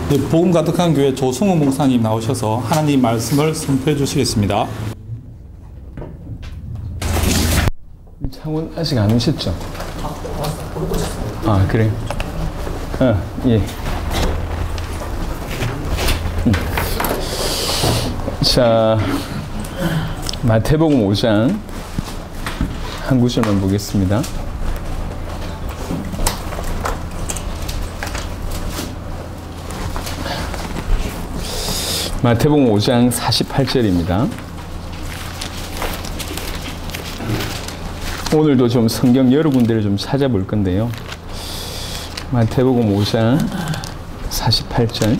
네, 복음 가득한 교회 조승우 목사님 나오셔서 하나님 말씀을 선포해 주시겠습니다. 창훈 아직 안 오셨죠? 아, 그래요? 예. 자, 마태복음 5장 한 구절만 보겠습니다. 마태복음 5장 48절입니다. 오늘도 좀 성경 여러 군데를 좀 찾아볼 건데요. 마태복음 5장 48절.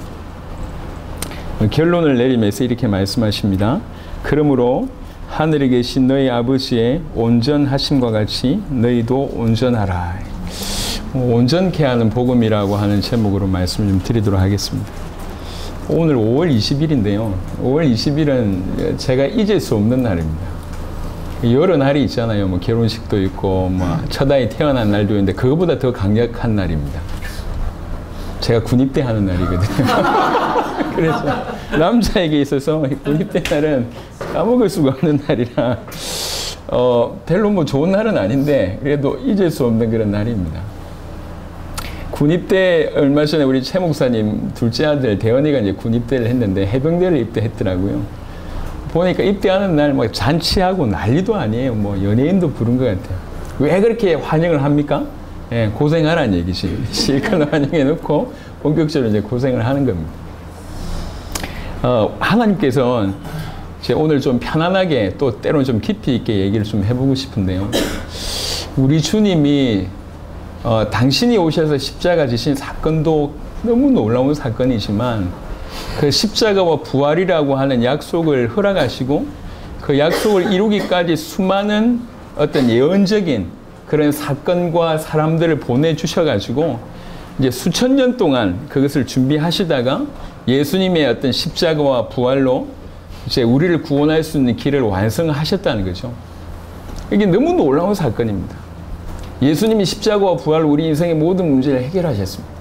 결론을 내리면서 이렇게 말씀하십니다. 그러므로 하늘에 계신 너희 아버지의 온전하심과 같이 너희도 온전하라. 온전케 하는 복음이라고 하는 제목으로 말씀을 좀 드리도록 하겠습니다. 오늘 5월 20일인데요. 5월 20일은 제가 잊을 수 없는 날입니다. 여러 날이 있잖아요. 뭐 결혼식도 있고, 뭐 첫 아이 태어난 날도 있는데 그거보다 더 강력한 날입니다. 제가 군입대 하는 날이거든요. 그래서 남자에게 있어서 군입대 날은 까먹을 수가 없는 날이라 별로 뭐 좋은 날은 아닌데 그래도 잊을 수 없는 그런 날입니다. 군입대 얼마 전에 우리 최 목사님 둘째 아들 대현이가 이제 군입대를 했는데 해병대를 입대했더라고요. 보니까 입대하는 날 뭐 잔치하고 난리도 아니에요. 뭐 연예인도 부른 것 같아요. 왜 그렇게 환영을 합니까? 예, 고생하라는 얘기지. 실컷 환영해 놓고 본격적으로 이제 고생을 하는 겁니다. 하나님께서는 오늘 좀 편안하게 또 때로는 좀 깊이 있게 얘기를 좀 해보고 싶은데요. 우리 주님이 당신이 오셔서 십자가 지신 사건도 너무 놀라운 사건이지만 그 십자가와 부활이라고 하는 약속을 허락하시고 그 약속을 이루기까지 수많은 어떤 예언적인 그런 사건과 사람들을 보내주셔가지고 이제 수천 년 동안 그것을 준비하시다가 예수님의 어떤 십자가와 부활로 이제 우리를 구원할 수 있는 길을 완성하셨다는 거죠. 이게 너무 놀라운 사건입니다. 예수님이 십자가와 부활로 우리 인생의 모든 문제를 해결하셨습니다.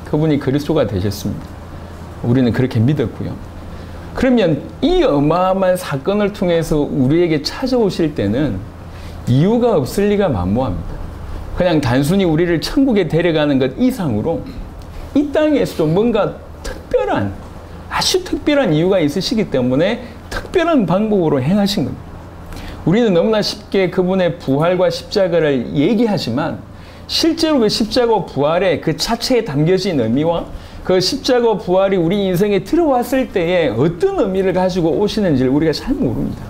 그분이 그리스도가 되셨습니다. 우리는 그렇게 믿었고요. 그러면 이 어마어마한 사건을 통해서 우리에게 찾아오실 때는 이유가 없을 리가 만무합니다. 그냥 단순히 우리를 천국에 데려가는 것 이상으로 이 땅에서도 뭔가 특별한, 아주 특별한 이유가 있으시기 때문에 특별한 방법으로 행하신 겁니다. 우리는 너무나 쉽게 그분의 부활과 십자가를 얘기하지만 실제로 그 십자가 부활의 그 자체에 담겨진 의미와 그 십자가 부활이 우리 인생에 들어왔을 때에 어떤 의미를 가지고 오시는지를 우리가 잘 모릅니다.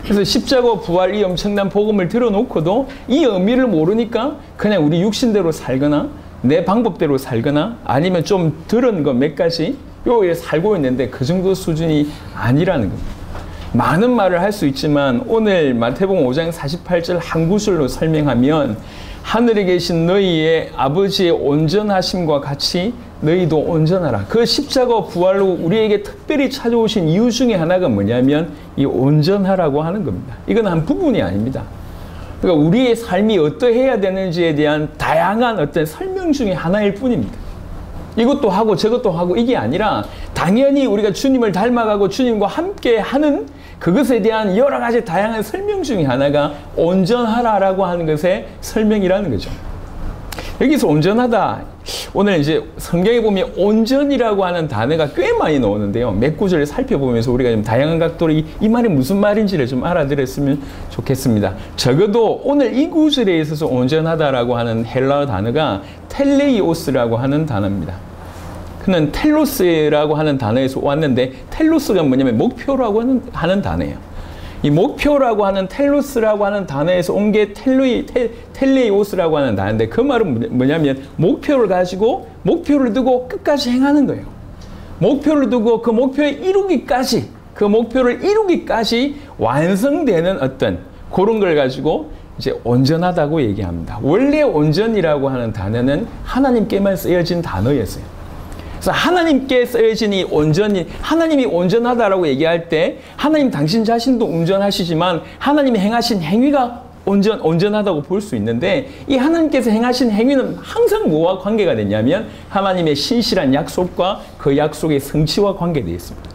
그래서 십자가 부활 이 엄청난 복음을 들어놓고도 이 의미를 모르니까 그냥 우리 육신대로 살거나 내 방법대로 살거나 아니면 좀 들은 거 몇 가지 요에 살고 있는데 그 정도 수준이 아니라는 겁니다. 많은 말을 할 수 있지만 오늘 마태복음 5장 48절 한 구절로 설명하면 하늘에 계신 너희의 아버지의 온전하심과 같이 너희도 온전하라. 그 십자가 부활로 우리에게 특별히 찾아오신 이유 중에 하나가 뭐냐면 이 온전하라고 하는 겁니다. 이건 한 부분이 아닙니다. 그러니까 우리의 삶이 어떠해야 되는지에 대한 다양한 어떤 설명 중에 하나일 뿐입니다. 이것도 하고 저것도 하고 이게 아니라 당연히 우리가 주님을 닮아가고 주님과 함께 하는 그것에 대한 여러 가지 다양한 설명 중에 하나가 온전하라라고 하는 것의 설명이라는 거죠. 여기서 온전하다. 오늘 이제 성경에 보면 온전이라고 하는 단어가 꽤 많이 나오는데요. 몇 구절을 살펴보면서 우리가 좀 다양한 각도로 이 말이 무슨 말인지를 좀 알아들었으면 좋겠습니다. 적어도 오늘 이 구절에 있어서 온전하다라고 하는 헬라어 단어가 텔레이오스라고 하는 단어입니다. 그는 텔로스라고 하는 단어에서 왔는데 텔로스가 뭐냐면 목표라고 하는 단어예요. 이 목표라고 하는 텔로스라고 하는 단어에서 온 게 텔레이오스라고 하는 단어인데 그 말은 뭐냐면 목표를 가지고 목표를 두고 끝까지 행하는 거예요. 목표를 두고 그 목표에 이루기까지 그 목표를 이루기까지 완성되는 어떤 그런 걸 가지고 이제 온전하다고 얘기합니다. 원래 온전이라고 하는 단어는 하나님께만 쓰여진 단어였어요. 그래서 하나님께 쓰여진 이 온전히 하나님이 온전하다라고 얘기할 때 하나님 당신 자신도 온전하시지만 하나님이 행하신 행위가 온전하다고 볼 수 있는데 이 하나님께서 행하신 행위는 항상 뭐와 관계가 되냐면 하나님의 신실한 약속과 그 약속의 성취와 관계되어 있습니다.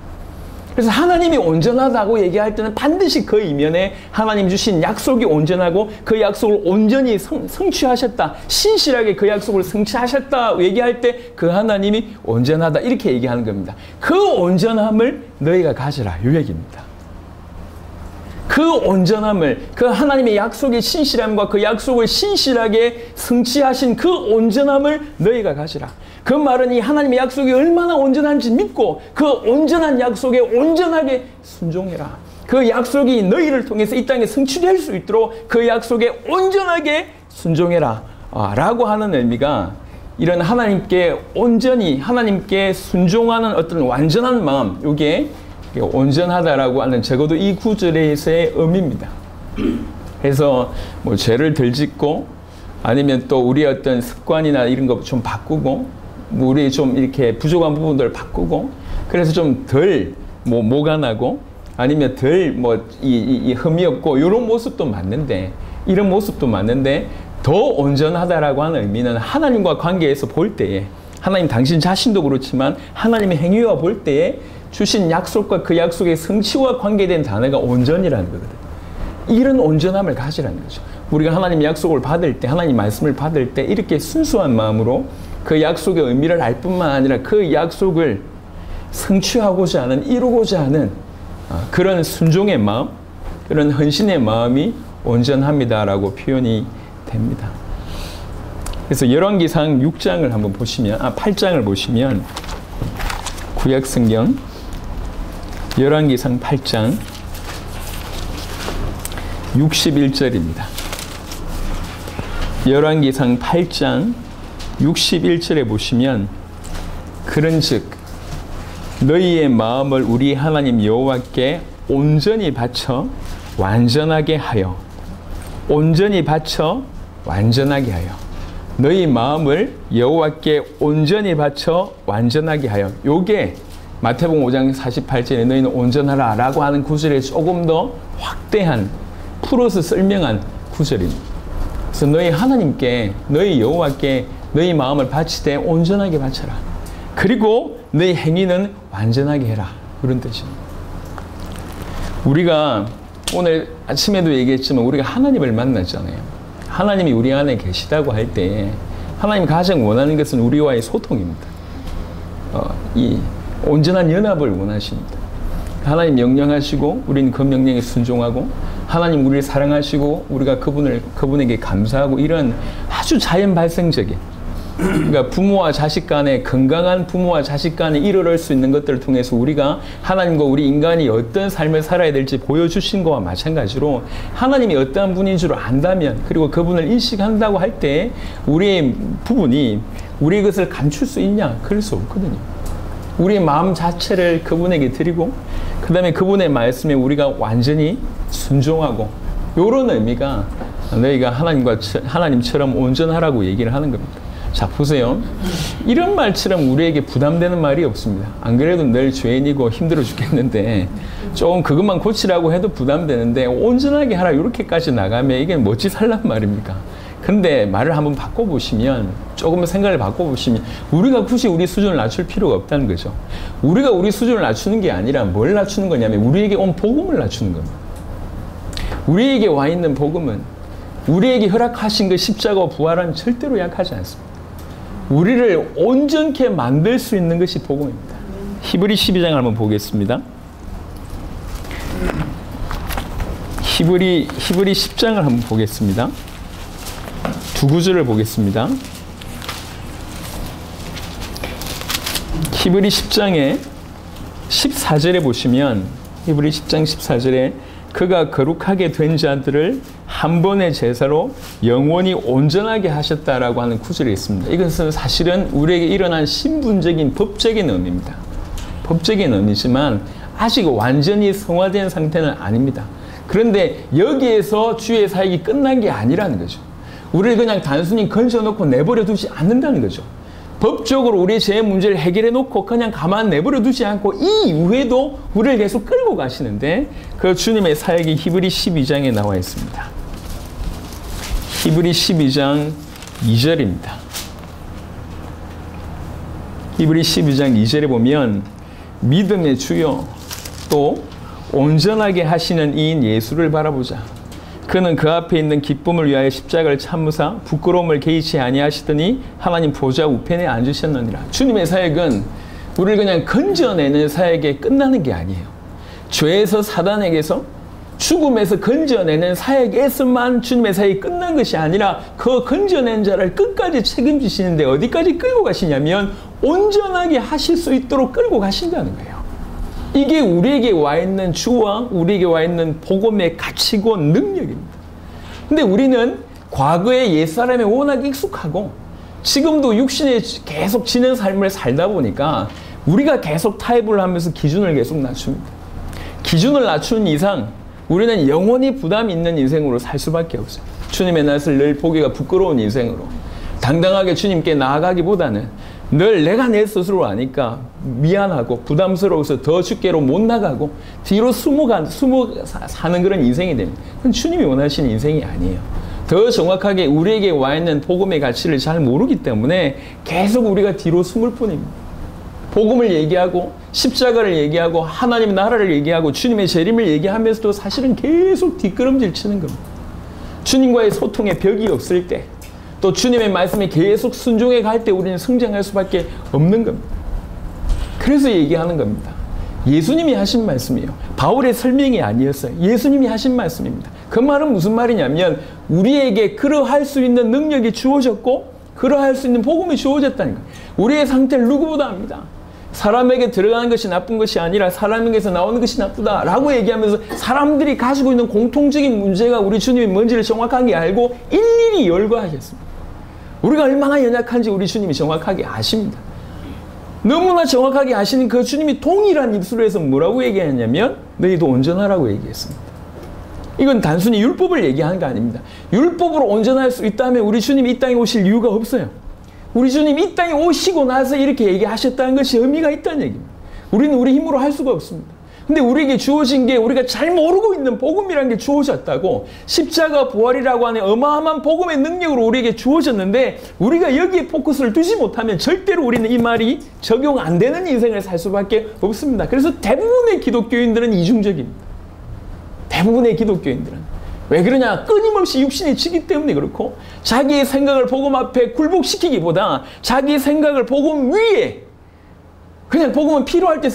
그래서 하나님이 온전하다고 얘기할 때는 반드시 그 이면에 하나님 주신 약속이 온전하고 그 약속을 온전히 성취하셨다. 신실하게 그 약속을 성취하셨다 얘기할 때 그 하나님이 온전하다 이렇게 얘기하는 겁니다. 그 온전함을 너희가 가져라 이 얘기입니다. 그 온전함을, 그 하나님의 약속의 신실함과 그 약속을 신실하게 성취하신 그 온전함을 너희가 가지라. 그 말은 이 하나님의 약속이 얼마나 온전한지 믿고 그 온전한 약속에 온전하게 순종해라. 그 약속이 너희를 통해서 이 땅에 성취될 수 있도록 그 약속에 온전하게 순종해라. 라고 하는 의미가 이런 하나님께 온전히 하나님께 순종하는 어떤 완전한 마음, 이게 온전하다라고 하는 적어도 이 구절에서의 의미입니다. 그래서 뭐 죄를 덜 짓고 아니면 또 우리의 어떤 습관이나 이런 거 좀 바꾸고 뭐 우리 좀 이렇게 부족한 부분들을 바꾸고 그래서 좀 덜 뭐 모간하고 아니면 덜 뭐 이 흠이 없고 이런 모습도 맞는데 이런 모습도 맞는데 더 온전하다라고 하는 의미는 하나님과 관계에서 볼 때에 하나님 당신 자신도 그렇지만 하나님의 행위와 볼 때에 주신 약속과 그 약속의 성취와 관계된 단어가 온전이라는 거거든요. 이런 온전함을 가지라는 거죠. 우리가 하나님의 약속을 받을 때, 하나님 말씀을 받을 때 이렇게 순수한 마음으로 그 약속의 의미를 알 뿐만 아니라 그 약속을 성취하고자 하는, 이루고자 하는 그런 순종의 마음, 그런 헌신의 마음이 온전합니다라고 표현이 됩니다. 그래서 열왕기상 6장을 한번 보시면, 8장을 보시면 구약성경 열왕기상 8장 61절입니다. 열왕기상 8장 61절에 보시면 그런즉 너희의 마음을 우리 하나님 여호와께 온전히 바쳐 완전하게 하여 온전히 바쳐 완전하게 하여 너희 마음을 여호와께 온전히 바쳐 완전하게 하여 요게 마태복음 5장 48절에 너희는 온전하라 라고 하는 구절에 조금 더 확대한 풀어서 설명한 구절입니다. 그래서 너희 하나님께 너희 여호와께 너희 마음을 바치되 온전하게 바쳐라. 그리고 너희 행위는 완전하게 해라. 그런 뜻입니다. 우리가 오늘 아침에도 얘기했지만 우리가 하나님을 만났잖아요. 하나님이 우리 안에 계시다고 할 때 하나님이 가장 원하는 것은 우리와의 소통입니다. 이 온전한 연합을 원하십니다. 하나님 명령하시고 우리는 그 명령에 순종하고 하나님 우리를 사랑하시고 우리가 그분에게 감사하고 이런 아주 자연 발생적인 그러니까 부모와 자식 간에 건강한 부모와 자식 간에 이르를 수 있는 것들을 통해서 우리가 하나님과 우리 인간이 어떤 삶을 살아야 될지 보여주신 것과 마찬가지로 하나님이 어떠한 분인 줄 안다면 그리고 그분을 인식한다고 할 때 우리의 부분이 우리의 것을 감출 수 있냐? 그럴 수 없거든요. 우리의 마음 자체를 그분에게 드리고 그 다음에 그분의 말씀에 우리가 완전히 순종하고 이런 의미가 너희가 하나님처럼 온전하라고 얘기를 하는 겁니다. 자 보세요. 이런 말처럼 우리에게 부담되는 말이 없습니다. 안 그래도 늘 죄인이고 힘들어 죽겠는데 조금 그것만 고치라고 해도 부담되는데 온전하게 하라 이렇게까지 나가면 이게 멋지 살란 말입니까? 근데 말을 한번 바꿔보시면 조금 생각을 바꿔보시면 우리가 굳이 우리 수준을 낮출 필요가 없다는 거죠. 우리가 우리 수준을 낮추는 게 아니라 뭘 낮추는 거냐면 우리에게 온 복음을 낮추는 겁니다. 우리에게 와 있는 복음은 우리에게 허락하신 그 십자가와 부활은 절대로 약하지 않습니다. 우리를 온전케 만들 수 있는 것이 복음입니다. 히브리 12장을 한번 보겠습니다. 히브리 10장을 한번 보겠습니다. 두 구절을 보겠습니다. 히브리 10장의 14절에 보시면 히브리 10장 14절에 그가 거룩하게 된 자들을 한 번의 제사로 영원히 온전하게 하셨다라고 하는 구절이 있습니다. 이것은 사실은 우리에게 일어난 신분적인 법적인 의미입니다. 법적인 의미지만 아직 완전히 성화된 상태는 아닙니다. 그런데 여기에서 주의 사역이 끝난 게 아니라는 거죠. 우리를 그냥 단순히 건져놓고 내버려 두지 않는다는 거죠. 법적으로 우리의 죄의 문제를 해결해 놓고 그냥 가만 내버려 두지 않고 이 이후에도 우리를 계속 끌고 가시는데 그 주님의 사역이 히브리 12장에 나와 있습니다. 히브리 12장 2절입니다. 히브리 12장 2절에 보면 믿음의 주요 또 온전하게 하시는 이인 예수를 바라보자. 그는 그 앞에 있는 기쁨을 위하여 십자가를 참으사 부끄러움을 개의치 아니하시더니 하나님 보좌 우편에 앉으셨느니라. 주님의 사역은 우리를 그냥 건져내는 사역에 끝나는 게 아니에요. 죄에서 사단에게서 죽음에서 건져내는 사역에서만 주님의 사역이 끝난 것이 아니라 그 건져낸 자를 끝까지 책임지시는데 어디까지 끌고 가시냐면 온전하게 하실 수 있도록 끌고 가신다는 거예요. 이게 우리에게 와 있는 주와 우리에게 와 있는 복음의 가치고 능력입니다. 근데 우리는 과거의 옛사람에 워낙 익숙하고 지금도 육신에 계속 지는 삶을 살다 보니까 우리가 계속 타협을 하면서 기준을 계속 낮춥니다. 기준을 낮추는 이상 우리는 영원히 부담이 있는 인생으로 살 수밖에 없어요. 주님의 낯을 늘 보기가 부끄러운 인생으로 당당하게 주님께 나아가기보다는 늘 내가 내 스스로 아니까 미안하고 부담스러워서 더 주께로 못 나가고 뒤로 숨어 사는 그런 인생이 됩니다. 그건 주님이 원하시는 인생이 아니에요. 더 정확하게 우리에게 와 있는 복음의 가치를 잘 모르기 때문에 계속 우리가 뒤로 숨을 뿐입니다. 복음을 얘기하고 십자가를 얘기하고 하나님의 나라를 얘기하고 주님의 재림을 얘기하면서도 사실은 계속 뒷걸음질 치는 겁니다. 주님과의 소통에 벽이 없을 때 또 주님의 말씀에 계속 순종해 갈 때 우리는 성장할 수밖에 없는 겁니다. 그래서 얘기하는 겁니다. 예수님이 하신 말씀이에요. 바울의 설명이 아니었어요. 예수님이 하신 말씀입니다. 그 말은 무슨 말이냐면 우리에게 그러할 수 있는 능력이 주어졌고 그러할 수 있는 복음이 주어졌다는 거예요. 우리의 상태를 누구보다 압니다. 사람에게 들어가는 것이 나쁜 것이 아니라 사람에게서 나오는 것이 나쁘다라고 얘기하면서 사람들이 가지고 있는 공통적인 문제가 우리 주님이 뭔지를 정확하게 알고 일일이 열거하셨습니다. 우리가 얼마나 연약한지 우리 주님이 정확하게 아십니다. 너무나 정확하게 아시는 그 주님이 동일한 입술로 해서 뭐라고 얘기했냐면 너희도 온전하라고 얘기했습니다. 이건 단순히 율법을 얘기하는 게 아닙니다. 율법으로 온전할 수 있다면 우리 주님이 이 땅에 오실 이유가 없어요. 우리 주님이 이 땅에 오시고 나서 이렇게 얘기하셨다는 것이 의미가 있다는 얘기입니다. 우리는 우리 힘으로 할 수가 없습니다. 근데 우리에게 주어진 게 우리가 잘 모르고 있는 복음이라는 게 주어졌다고 십자가 부활이라고 하는 어마어마한 복음의 능력으로 우리에게 주어졌는데 우리가 여기에 포커스를 두지 못하면 절대로 우리는 이 말이 적용 안 되는 인생을 살 수밖에 없습니다. 그래서 대부분의 기독교인들은 이중적입니다. 대부분의 기독교인들은. 왜 그러냐? 끊임없이 육신이 지기 때문에 그렇고 자기의 생각을 복음 앞에 굴복시키기보다 자기의 생각을 복음 위에 그냥 복음은 필요할 때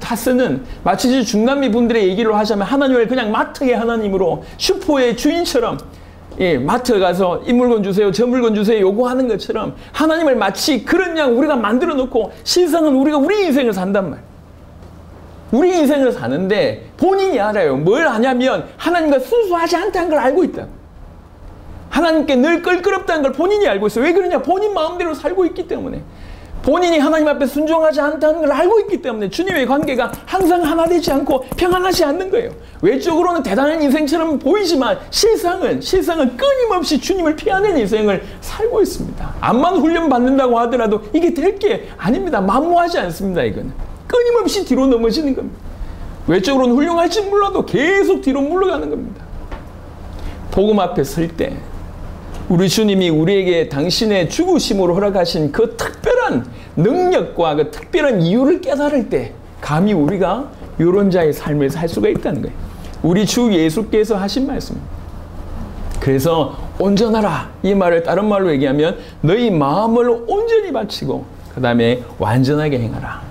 다 쓰는 마치 중남미 분들의 얘기로 하자면 하나님을 그냥 마트의 하나님으로 슈퍼의 주인처럼 마트 가서 이 물건 주세요 저 물건 주세요 요구하는 것처럼 하나님을 마치 그런 양 우리가 만들어 놓고 실상은 우리가 우리 인생을 산단 말이에요. 우리 인생을 사는데 본인이 알아요. 뭘 하냐면 하나님과 순수하지 않다는 걸 알고 있다. 하나님께 늘 껄끄럽다는 걸 본인이 알고 있어요. 왜 그러냐? 본인 마음대로 살고 있기 때문에. 본인이 하나님 앞에 순종하지 않다는 걸 알고 있기 때문에 주님의 관계가 항상 하나 되지 않고 평안하지 않는 거예요. 외적으로는 대단한 인생처럼 보이지만 실상은 끊임없이 주님을 피하는 인생을 살고 있습니다. 암만 훈련 받는다고 하더라도 이게 될 게 아닙니다. 만무하지 않습니다. 이거는. 끊임없이 뒤로 넘어지는 겁니다. 외적으로는 훌륭할지 몰라도 계속 뒤로 물러가는 겁니다. 복음 앞에 설 때 우리 주님이 우리에게 당신의 죽으심으로 허락하신 그 특별한 능력과 그 특별한 이유를 깨달을 때 감히 우리가 이런 자의 삶을 살 수가 있다는 거예요. 우리 주 예수께서 하신 말씀입니다. 그래서 온전하라 이 말을 다른 말로 얘기하면 너희 마음을 온전히 바치고 그 다음에 완전하게 행하라.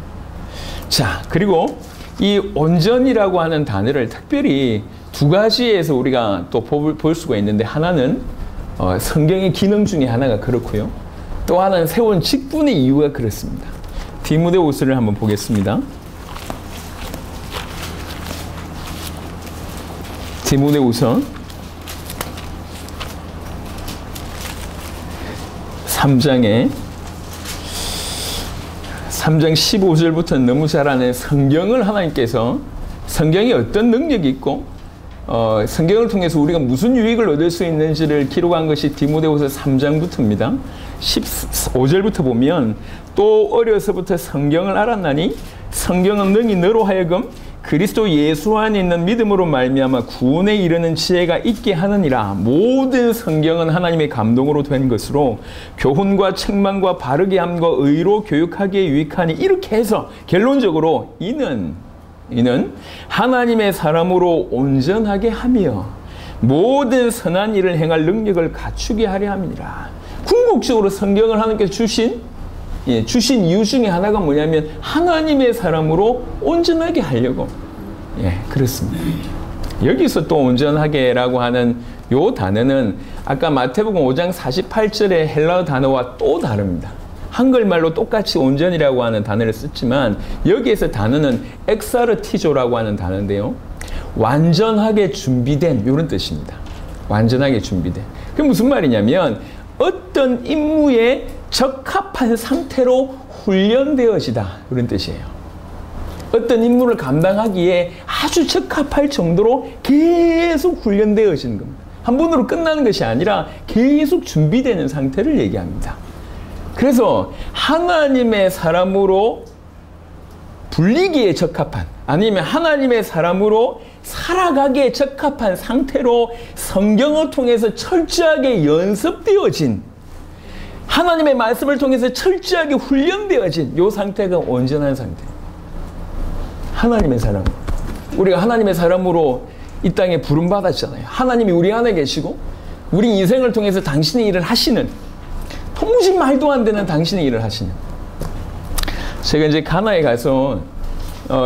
자, 그리고 이 온전이라고 하는 단어를 특별히 두 가지에서 우리가 또 볼 수가 있는데 하나는 성경의 기능 중에 하나가 그렇고요. 또 하나는 세운 직분의 이유가 그렇습니다. 디모데후서를 한번 보겠습니다. 디모데후서 3장 15절부터 너무 잘 아는 성경을 하나님께서 성경에 어떤 능력이 있고 성경을 통해서 우리가 무슨 유익을 얻을 수 있는지를 기록한 것이 디모데후서 3장부터입니다. 15절부터 보면 또 어려서부터 성경을 알았나니 성경은 능히 너로 하여금 그리스도 예수 안에 있는 믿음으로 말미암아 구원에 이르는 지혜가 있게 하느니라. 모든 성경은 하나님의 감동으로 된 것으로 교훈과 책망과 바르게 함과 의로 교육하기에 유익하니, 이렇게 해서 결론적으로 이는 하나님의 사람으로 온전하게 하며 모든 선한 일을 행할 능력을 갖추게 하려 함이니라. 궁극적으로 성경을 하나님께서 주신 이유 중에 하나가 뭐냐면 하나님의 사람으로 온전하게 하려고. 그렇습니다. 여기서 또 온전하게라고 하는 요 단어는 아까 마태복음 5장 48절의 헬라어 단어와 또 다릅니다. 한글말로 똑같이 온전이라고 하는 단어를 썼지만 여기에서 단어는 엑사르티조라고 하는 단어인데요. 완전하게 준비된, 이런 뜻입니다. 완전하게 준비된. 그게 무슨 말이냐면 어떤 임무에 적합한 상태로 훈련되어지다, 그런 뜻이에요. 어떤 임무를 감당하기에 아주 적합할 정도로 계속 훈련되어지는 겁니다. 한 번으로 끝나는 것이 아니라 계속 준비되는 상태를 얘기합니다. 그래서 하나님의 사람으로 불리기에 적합한, 아니면 하나님의 사람으로 살아가기에 적합한 상태로 성경을 통해서 철저하게 연습되어진, 하나님의 말씀을 통해서 철저하게 훈련되어진 이 상태가 온전한 상태. 하나님의 사람. 우리가 하나님의 사람으로 이 땅에 부름받았잖아요. 하나님이 우리 안에 계시고 우리 인생을 통해서 당신의 일을 하시는, 도무지 말도 안 되는 당신의 일을 하시는. 제가 이제 가나에 가서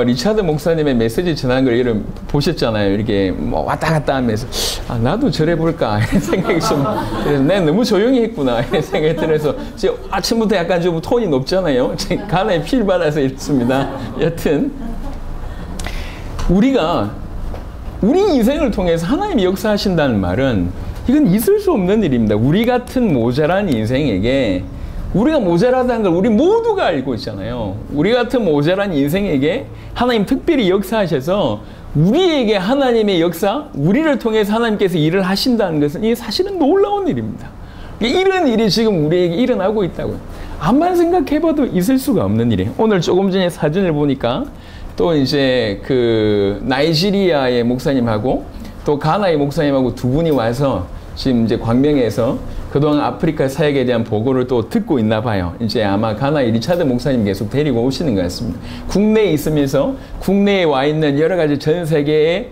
리차드 목사님의 메시지 전한 걸 보셨잖아요. 이렇게 뭐 왔다 갔다 하면서 나도 저래 볼까 이런 생각이 좀, 그래서 내가 너무 조용히 했구나 이런 생각이 들어서 제가 아침부터 약간 좀 톤이 높잖아요. 제가 가나에 필 받아서 이렇습니다. 여튼 우리가 우리 인생을 통해서 하나님이 역사하신다는 말은 이건 있을 수 없는 일입니다. 우리 같은 모자란 인생에게, 우리가 모자라다는 걸 우리 모두가 알고 있잖아요. 우리 같은 모자란 인생에게 하나님 특별히 역사하셔서 우리에게 하나님의 역사, 우리를 통해서 하나님께서 일을 하신다는 것은 이 사실은 놀라운 일입니다. 이런 일이 지금 우리에게 일어나고 있다고요. 암만 생각해봐도 있을 수가 없는 일이에요. 오늘 조금 전에 사진을 보니까 또 이제 그 나이지리아의 목사님하고 또 가나의 목사님하고 두 분이 와서 지금 이제 광명에서 그동안 아프리카 사역에 대한 보고를 또 듣고 있나 봐요. 이제 아마 가나의 리차드 목사님 계속 데리고 오시는 것 같습니다. 국내에 있으면서 국내에 와 있는 여러 가지 전 세계의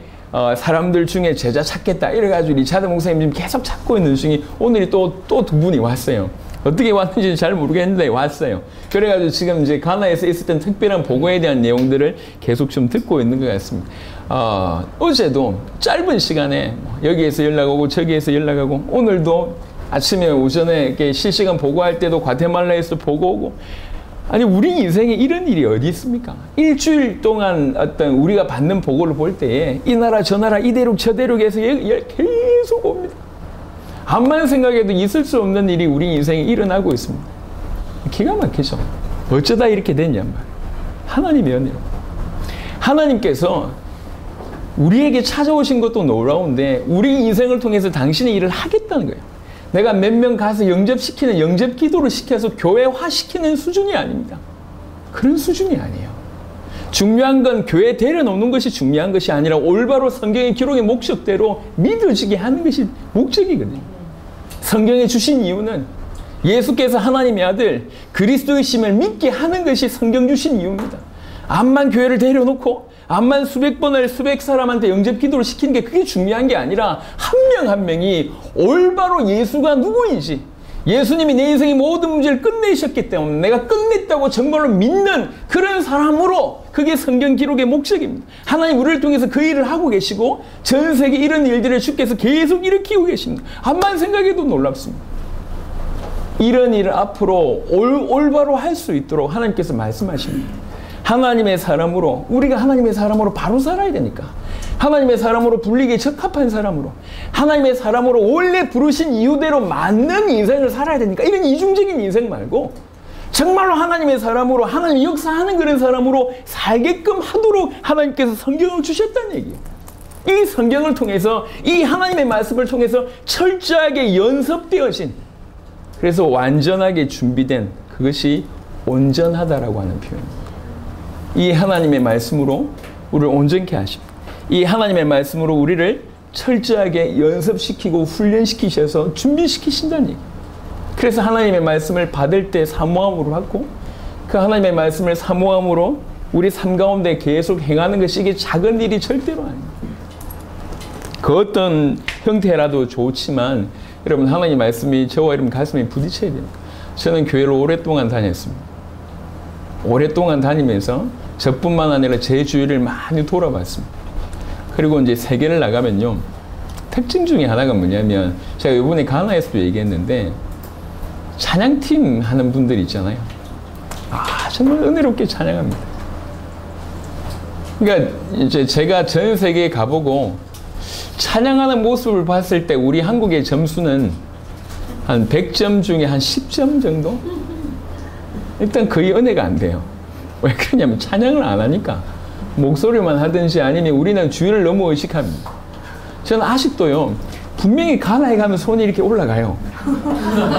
사람들 중에 제자 찾겠다 이래가지고 리차드 목사님 지금 계속 찾고 있는 중에 오늘이 또 두 분이 왔어요. 어떻게 왔는지 잘 모르겠는데 왔어요. 그래가지고 지금 이제 가나에서 있었던 특별한 보고에 대한 내용들을 계속 좀 듣고 있는 것 같습니다. 어제도 짧은 시간에 여기에서 연락 오고 저기에서 연락 오고, 오늘도 아침에 오전에 이렇게 실시간 보고할 때도 과테말라에서 보고 오고. 아니 우리 인생에 이런 일이 어디 있습니까? 일주일 동안 어떤 우리가 받는 보고를 볼 때에 이 나라 저 나라 이 대륙 저 대륙에서 계속 옵니다. 암만 생각해도 있을 수 없는 일이 우리 인생에 일어나고 있습니다. 기가 막히죠. 어쩌다 이렇게 됐냔 말이에요. 하나님의 은혜로. 하나님께서 우리에게 찾아오신 것도 놀라운데 우리 인생을 통해서 당신의 일을 하겠다는 거예요. 내가 몇 명 가서 영접시키는, 영접 기도를 시켜서 교회화시키는 수준이 아닙니다. 그런 수준이 아니에요. 중요한 건 교회 데려놓는 것이 중요한 것이 아니라 올바로 성경의 기록의 목적대로 믿어지게 하는 것이 목적이거든요. 성경에 주신 이유는 예수께서 하나님의 아들 그리스도이심을 믿게 하는 것이 성경 주신 이유입니다. 암만 교회를 데려놓고 암만 수백 번을 수백 사람한테 영접 기도를 시키는 게 그게 중요한 게 아니라 한 명 한 명이 올바로 예수가 누구인지, 예수님이 내 인생의 모든 문제를 끝내셨기 때문에 내가 끝냈다고 정말로 믿는 그런 사람으로, 그게 성경 기록의 목적입니다. 하나님 우리를 통해서 그 일을 하고 계시고 전 세계 이런 일들을 주께서 계속 일으키고 계십니다. 암만 생각해도 놀랍습니다. 이런 일을 앞으로 올바로 할 수 있도록 하나님께서 말씀하십니다. 하나님의 사람으로, 우리가 하나님의 사람으로 바로 살아야 되니까, 하나님의 사람으로 불리기에 적합한 사람으로, 하나님의 사람으로 원래 부르신 이유대로 맞는 인생을 살아야 되니까, 이런 이중적인 인생 말고 정말로 하나님의 사람으로, 하나님이 역사하는 그런 사람으로 살게끔 하도록 하나님께서 성경을 주셨다는 얘기예요. 이 성경을 통해서, 이 하나님의 말씀을 통해서 철저하게 연습되어진, 그래서 완전하게 준비된, 그것이 온전하다라고 하는 표현입니다. 이 하나님의 말씀으로 우리를 온전케 하십니다. 이 하나님의 말씀으로 우리를 철저하게 연습시키고 훈련시키셔서 준비시키신다는 얘기. 그래서 하나님의 말씀을 받을 때 사모함으로 받고 그 하나님의 말씀을 사모함으로 우리 삶 가운데 계속 행하는 것이 이게 작은 일이 절대로 아닙니다. 그 어떤 형태라도 좋지만 여러분 하나님 말씀이 저와 여러분 가슴에 부딪혀야 됩니다. 저는 교회를 오랫동안 다녔습니다. 오랫동안 다니면서 저뿐만 아니라 제 주위를 많이 돌아봤습니다. 그리고 이제 세계를 나가면요. 특징 중에 하나가 뭐냐면 제가 이번에 가나에서도 얘기했는데 찬양팀 하는 분들 있잖아요. 정말 은혜롭게 찬양합니다. 그러니까 이제 제가 전 세계에 가보고 찬양하는 모습을 봤을 때 우리 한국의 점수는 한 100점 중에 한 10점 정도? 일단 거의 은혜가 안 돼요. 왜 그러냐면 찬양을 안 하니까. 목소리만 하든지 아니면 우리는 주의를 너무 의식합니다. 저는 아직도요, 분명히 가나에 가면 손이 이렇게 올라가요.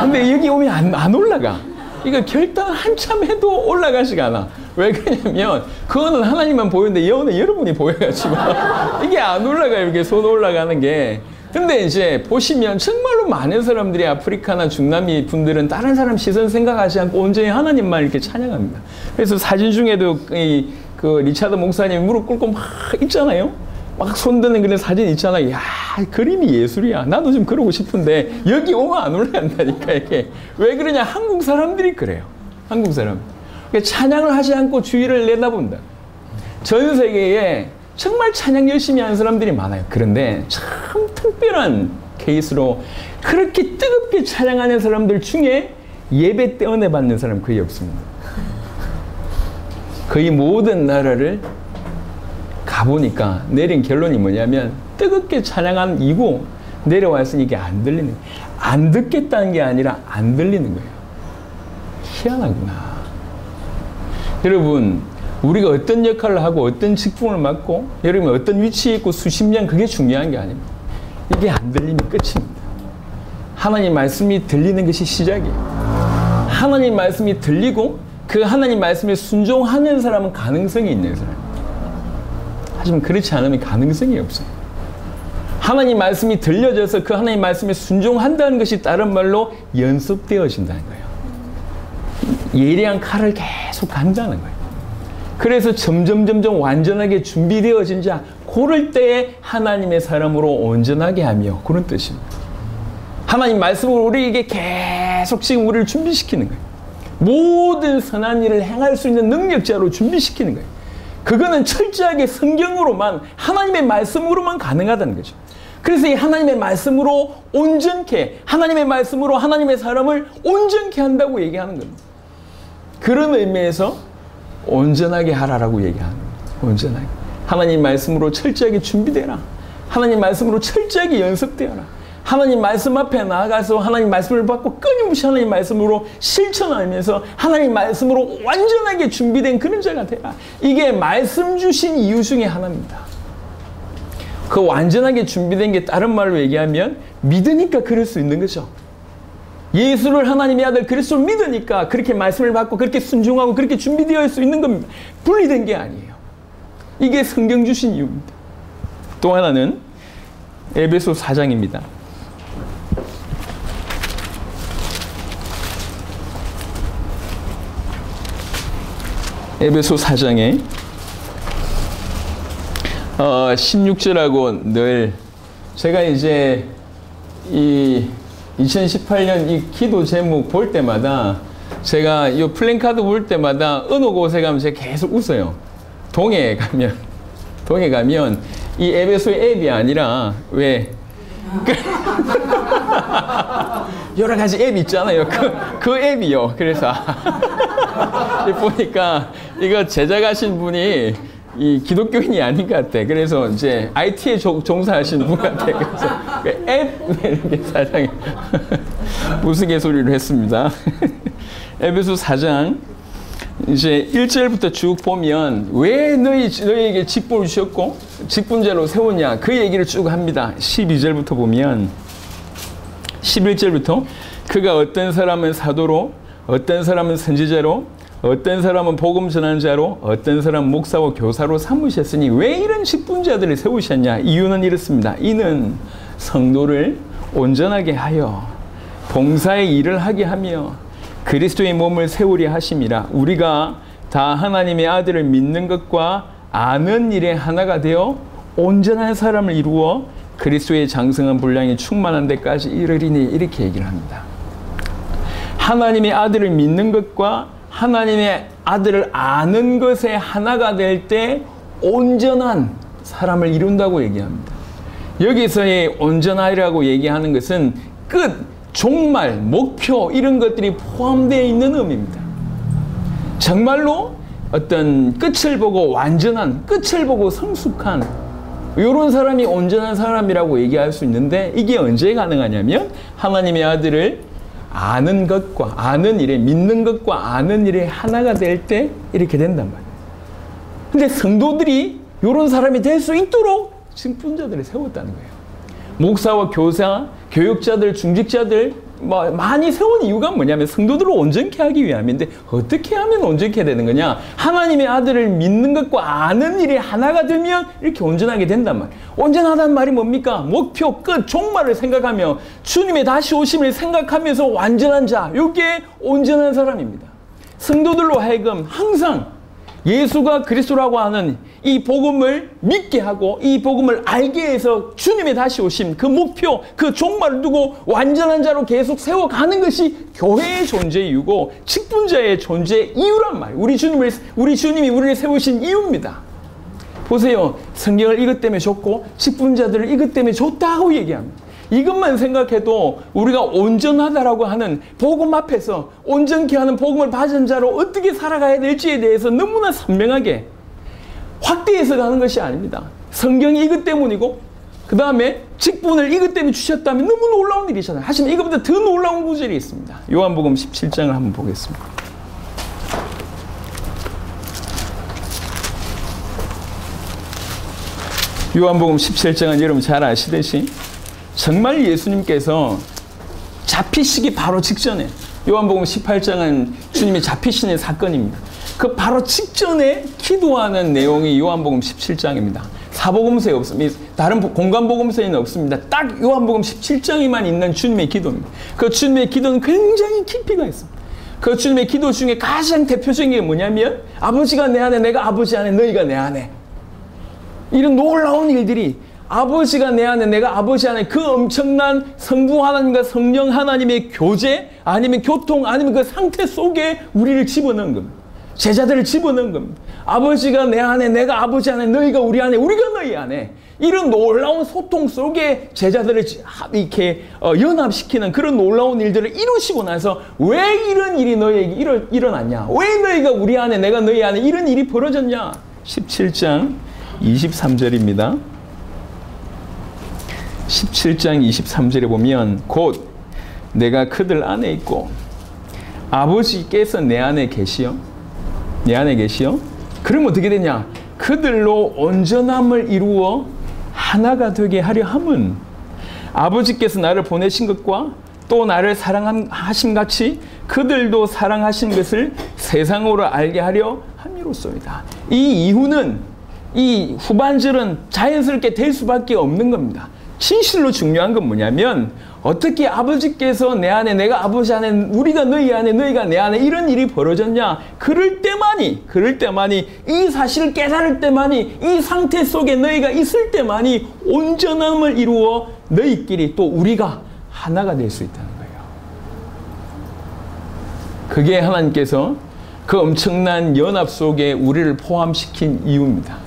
근데 여기 오면 안 올라가. 이거 결단 한참 해도 올라가지가 않아. 왜 그러냐면 그거는 하나님만 보이는데 여호는 여러분이 보여가지고 이게 안 올라가요. 이렇게 손 올라가는 게. 근데 이제 보시면 정말로 많은 사람들이 아프리카나 중남미 분들은 다른 사람 시선 생각하지 않고 온전히 하나님만 이렇게 찬양합니다. 그래서 사진 중에도 그 리차드 목사님이 무릎 꿇고 막 있잖아요. 막 손드는 그런 사진 있잖아요. 야, 그림이 예술이야. 나도 좀 그러고 싶은데 여기 오면 안 올라간다니까 이게. 왜 그러냐? 한국 사람들이 그래요. 한국 사람. 그러니까 찬양을 하지 않고 주위를 내다본다. 전 세계에 정말 찬양 열심히 하는 사람들이 많아요. 그런데 참 특별한 케이스로 그렇게 뜨겁게 찬양하는 사람들 중에 예배 때 은혜 받는 사람 거의 없습니다. 거의 모든 나라를 가보니까 내린 결론이 뭐냐면 뜨겁게 찬양한 이고 내려와서 이게 안 들리는 거예요. 안 듣겠다는 게 아니라 안 들리는 거예요. 희한하구나. 여러분, 우리가 어떤 역할을 하고 어떤 직분을 맡고 여러분이 어떤 위치에 있고 수십 년 그게 중요한 게 아닙니다. 이게 안 들리면 끝입니다. 하나님 말씀이 들리는 것이 시작이에요. 하나님 말씀이 들리고 그 하나님 말씀에 순종하는 사람은 가능성이 있는 사람입니다. 하지만 그렇지 않으면 가능성이 없어요. 하나님 말씀이 들려져서 그 하나님 말씀에 순종한다는 것이 다른 말로 연습되어진다는 거예요. 예리한 칼을 계속 간다는 거예요. 그래서 점점 완전하게 준비되어진 자, 고를 때에 하나님의 사람으로 온전하게 하며 그런 뜻입니다. 하나님 말씀으로 우리에게 계속 지금 우리를 준비시키는 거예요. 모든 선한 일을 행할 수 있는 능력자로 준비시키는 거예요. 그거는 철저하게 성경으로만 하나님의 말씀으로만 가능하다는 거죠. 그래서 이 하나님의 말씀으로 온전케, 하나님의 말씀으로 하나님의 사람을 온전케 한다고 얘기하는 겁니다. 그런 의미에서 온전하게 하라라고 얘기하는 겁니다. 온전하게. 하나님 말씀으로 철저하게 준비되라. 하나님 말씀으로 철저하게 연습되어라. 하나님 말씀 앞에 나아가서 하나님 말씀을 받고 끊임없이 하나님 말씀으로 실천하면서 하나님 말씀으로 완전하게 준비된 그런 자가 되라. 이게 말씀 주신 이유 중에 하나입니다. 그 완전하게 준비된 게 다른 말로 얘기하면 믿으니까 그럴 수 있는 거죠. 예수를 하나님의 아들 그리스도를 믿으니까 그렇게 말씀을 받고 그렇게 순종하고 그렇게 준비되어 있을 수 있는 겁니다. 분리된 게 아니에요. 이게 성경 주신 이유입니다. 또 하나는 에베소 4장입니다. 에베소 4장에 16절하고 늘 제가 이제 이 2018년 이 기도 제목 볼 때마다 제가 이 플랜카드 볼 때마다 어느 곳에 가면 제가 계속 웃어요. 동해에 가면 이 에베소의 앱이 아니라 왜 여러 가지 앱 있잖아요. 그 앱이요. 그래서 보니까 이거 제작하신 분이 이 기독교인이 아닌 것 같아. 그래서 이제 IT에 종사하시는 분 같아. 그래서 앱 이렇게 사장이 우스갯소리를 했습니다. 에베소 4장 이제 1절부터 쭉 보면 왜 너희에게 직분을 주셨고 직분자로 세우냐 그 얘기를 쭉 합니다. 12절부터 보면 11절부터 그가 어떤 사람은 사도로 어떤 사람은 선지자로 어떤 사람은 복음 전하는 자로, 어떤 사람은 목사와 교사로 삼으셨으니 왜 이런 직분자들을 세우셨냐? 이유는 이렇습니다. 이는 성도를 온전하게 하여 봉사의 일을 하게 하며 그리스도의 몸을 세우려 하심이라. 우리가 다 하나님의 아들을 믿는 것과 아는 일에 하나가 되어 온전한 사람을 이루어 그리스도의 장성한 분량이 충만한 데까지 이르리니, 이렇게 얘기를 합니다. 하나님의 아들을 믿는 것과 하나님의 아들을 아는 것에 하나가 될 때 온전한 사람을 이룬다고 얘기합니다. 여기서의 온전하리라고 얘기하는 것은 끝, 종말, 목표 이런 것들이 포함되어 있는 의미입니다. 정말로 어떤 끝을 보고 완전한, 끝을 보고 성숙한 이런 사람이 온전한 사람이라고 얘기할 수 있는데, 이게 언제 가능하냐면 하나님의 아들을 아는 것과 아는 일에, 믿는 것과 아는 일에 하나가 될 때 이렇게 된단 말이에요. 근데 성도들이 이런 사람이 될 수 있도록 직분자들을 세웠다는 거예요. 목사와 교사, 교육자들, 중직자들 많이 세운 이유가 뭐냐면 성도들을 온전케 하기 위함인데, 어떻게 하면 온전케 되는 거냐? 하나님의 아들을 믿는 것과 아는 일이 하나가 되면 이렇게 온전하게 된단 말이에요. 온전하다는 말이 뭡니까? 목표, 끝, 종말을 생각하며 주님의 다시 오심을 생각하면서 완전한 자, 이게 온전한 사람입니다. 성도들로 하여금 항상 예수가 그리스도라고 하는 이 복음을 믿게 하고 이 복음을 알게 해서 주님의 다시 오심, 그 목표, 그 종말을 두고 완전한 자로 계속 세워가는 것이 교회의 존재 이유고 직분자의 존재 이유란 말이에요. 우리 주님이 우리를 세우신 이유입니다. 보세요. 성경을 이것 때문에 줬고 직분자들을 이것 때문에 줬다고 얘기합니다. 이것만 생각해도 우리가 온전하다라고 하는 복음 앞에서 온전케 하는 복음을 받은 자로 어떻게 살아가야 될지에 대해서 너무나 선명하게 확대해서 가는 것이 아닙니다. 성경이 이것 때문이고 그 다음에 직분을 이것 때문에 주셨다면 너무 놀라운 일이잖아요. 하지만 이것보다 더 놀라운 구절이 있습니다. 요한복음 17장을 한번 보겠습니다. 요한복음 17장은 여러분 잘 아시듯이 정말 예수님께서 잡히시기 바로 직전에, 요한복음 18장은 주님이 잡히시는 사건입니다. 그 바로 직전에 기도하는 내용이 요한복음 17장입니다. 사복음서에 없습니다. 다른 공간복음서에는 없습니다. 딱 요한복음 17장에만 있는 주님의 기도입니다. 그 주님의 기도는 굉장히 깊이가 있습니다. 그 주님의 기도 중에 가장 대표적인 게 뭐냐면 아버지가 내 안에, 내가 아버지 안에, 너희가 내 안에, 이런 놀라운 일들이, 아버지가 내 안에, 내가 아버지 안에, 그 엄청난 성부 하나님과 성령 하나님의 교제, 아니면 교통, 아니면 그 상태 속에 우리를 집어넣은 겁니다. 제자들을 집어넣은 겁니다. 아버지가 내 안에, 내가 아버지 안에, 너희가 우리 안에, 우리가 너희 안에, 이런 놀라운 소통 속에 제자들을 이렇게 연합시키는 그런 놀라운 일들을 이루시고 나서 왜 이런 일이 너희에게 일어났냐? 왜 너희가 우리 안에, 내가 너희 안에 이런 일이 벌어졌냐? 17장 23절입니다. 17장 23절에 보면 곧 내가 그들 안에 있고 아버지께서 내 안에 계시어, 내 안에 계시어, 그러면 어떻게 되냐? 그들로 온전함을 이루어 하나가 되게 하려 함은 아버지께서 나를 보내신 것과 또 나를 사랑하신 같이 그들도 사랑하신 것을 세상으로 알게 하려 함이로소이다. 이 이유는, 이 후반절은 자연스럽게 될 수밖에 없는 겁니다. 진실로 중요한 건 뭐냐면 어떻게 아버지께서 내 안에, 내가 아버지 안에, 우리가 너희 안에, 너희가 내 안에 이런 일이 벌어졌냐? 그럴 때만이 이 사실을 깨달을 때만이, 이 상태 속에 너희가 있을 때만이 온전함을 이루어 너희끼리 또 우리가 하나가 될 수 있다는 거예요. 그게 하나님께서 그 엄청난 연합 속에 우리를 포함시킨 이유입니다.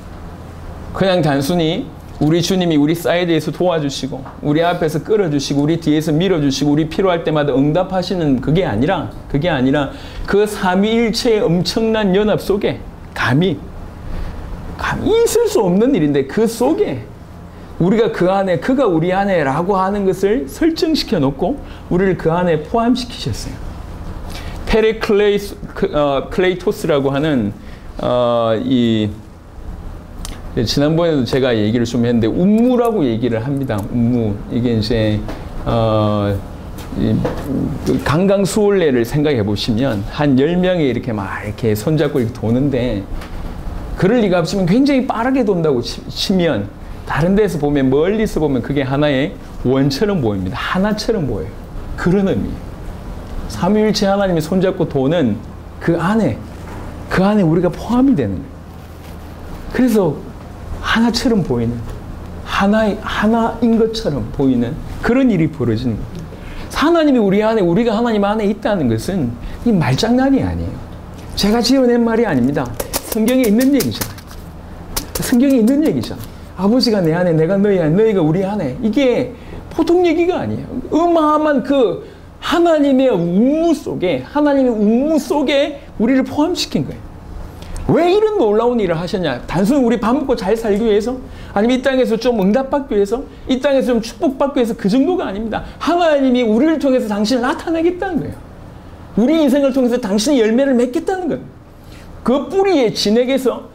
그냥 단순히 우리 주님이 우리 사이드에서 도와주시고 우리 앞에서 끌어주시고 우리 뒤에서 밀어주시고 우리 필요할 때마다 응답하시는 그게 아니라 그 삼위일체의 엄청난 연합 속에 감히 있을 수 없는 일인데 그 속에 우리가 그 안에, 그가 우리 안에 라고 하는 것을 설정시켜 놓고 우리를 그 안에 포함시키셨어요. 페레클레이토스라고 하는 지난번에도 제가 얘기를 좀 했는데 운무라고 얘기를 합니다. 운무. 이게 이제 그 강강수월래를 생각해 보시면 한 10명이 이렇게 막 이렇게 손잡고 이렇게 도는데 그럴 리가 없으면 굉장히 빠르게 돈다고 치면 다른 데서 보면 멀리서 보면 그게 하나의 원처럼 보입니다. 하나처럼 보여요. 그런 의미예요. 삼위일체 하나님이 손잡고 도는 그 안에 우리가 포함이 되는 거예요. 그래서 하나처럼 보이는 하나인 것처럼 보이는 그런 일이 벌어지는 겁니다. 하나님이 우리 안에, 우리가 하나님 안에 있다는 것은 이 말장난이 아니에요. 제가 지어낸 말이 아닙니다. 성경에 있는 얘기잖아요. 성경에 있는 얘기잖아요. 아버지가 내 안에, 내가 너희 안에, 너희가 우리 안에. 이게 보통 얘기가 아니에요. 어마어마한 그 하나님의 운무 속에 우리를 포함시킨 거예요. 왜 이런 놀라운 일을 하셨냐? 단순히 우리 밥 먹고 잘 살기 위해서? 아니면 이 땅에서 좀 응답받기 위해서? 이 땅에서 좀 축복받기 위해서? 그 정도가 아닙니다. 하나님이 우리를 통해서 당신을 나타내겠다는 거예요. 우리 인생을 통해서 당신의 열매를 맺겠다는 거예요. 그 뿌리의 진액에서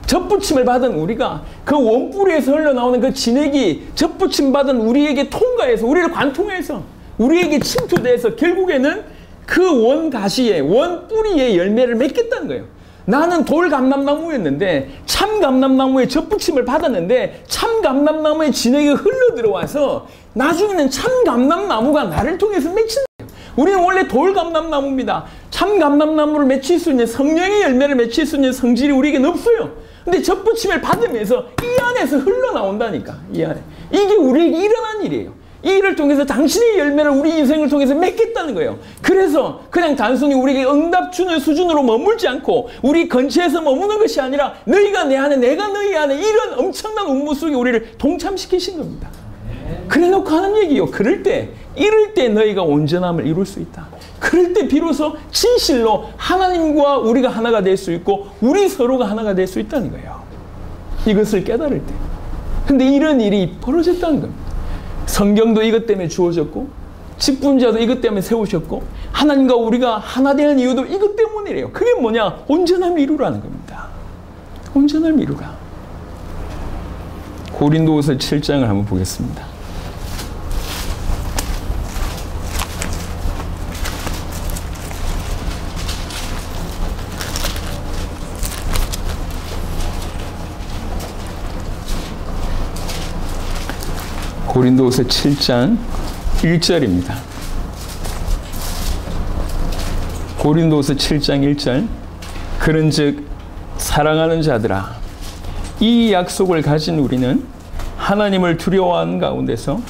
젖붙임을 받은 우리가 그 원뿌리에서 흘러나오는 그 진액이 젖붙임 받은 우리에게 통과해서 우리를 관통해서 우리에게 침투돼서 결국에는 그 원가시의 원뿌리의 열매를 맺겠다는 거예요. 나는 돌감람나무였는데 참감람나무의 젖붙임을 받았는데 참감람나무의 진액이 흘러들어와서 나중에는 참감람나무가 나를 통해서 맺힌다. 우리는 원래 돌감람나무입니다. 참감람나무를 맺힐 수 있는 성령의 열매를 맺힐 수 있는 성질이 우리에게는 없어요. 근데 젖붙임을 받으면서 이 안에서 흘러나온다니까. 이 안에. 이게 우리에게 일어난 일이에요. 이 일을 통해서 당신의 열매를 우리 인생을 통해서 맺겠다는 거예요. 그래서 그냥 단순히 우리에게 응답 주는 수준으로 머물지 않고 우리 근처에서 머무는 것이 아니라 너희가 내 안에 내가 너희 안에 이런 엄청난 운무 속에 우리를 동참시키신 겁니다. 그래 놓고 하는 얘기예요. 이럴 때 너희가 온전함을 이룰 수 있다. 그럴 때 비로소 진실로 하나님과 우리가 하나가 될 수 있고 우리 서로가 하나가 될 수 있다는 거예요. 이것을 깨달을 때. 근데 이런 일이 벌어졌다는 겁니다. 성경도 이것 때문에 주어졌고 직분자도 이것 때문에 세우셨고 하나님과 우리가 하나 되는 이유도 이것 때문이래요. 그게 뭐냐? 온전함을 이루라는 겁니다. 온전함을 이루라. 고린도후서 7장을 한번 보겠습니다. 고린도후서 7장 1절입니다. 고린도후서 7장 1절. 그런즉 사랑하는 자들아, 이 약속을 가진 우리는 하나님을 두려워하는 가운데서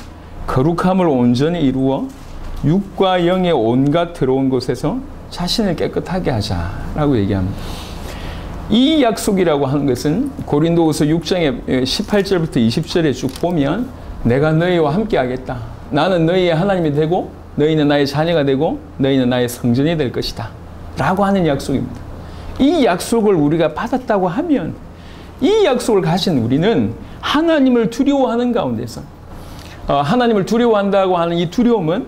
거룩함을 온전히 이루어 육과 영의 온갖 더러운 곳에서 자신을 깨끗하게 하자라고 얘기합니다. 이 약속이라고 하는 것은 고린도후서 6장의 18절부터 20절에 쭉 보면 내가 너희와 함께 하겠다. 나는 너희의 하나님이 되고 너희는 나의 자녀가 되고 너희는 나의 성전이 될 것이다. 라고 하는 약속입니다. 이 약속을 우리가 받았다고 하면 이 약속을 가진 우리는 하나님을 두려워하는 가운데서 하나님을 두려워한다고 하는 이 두려움은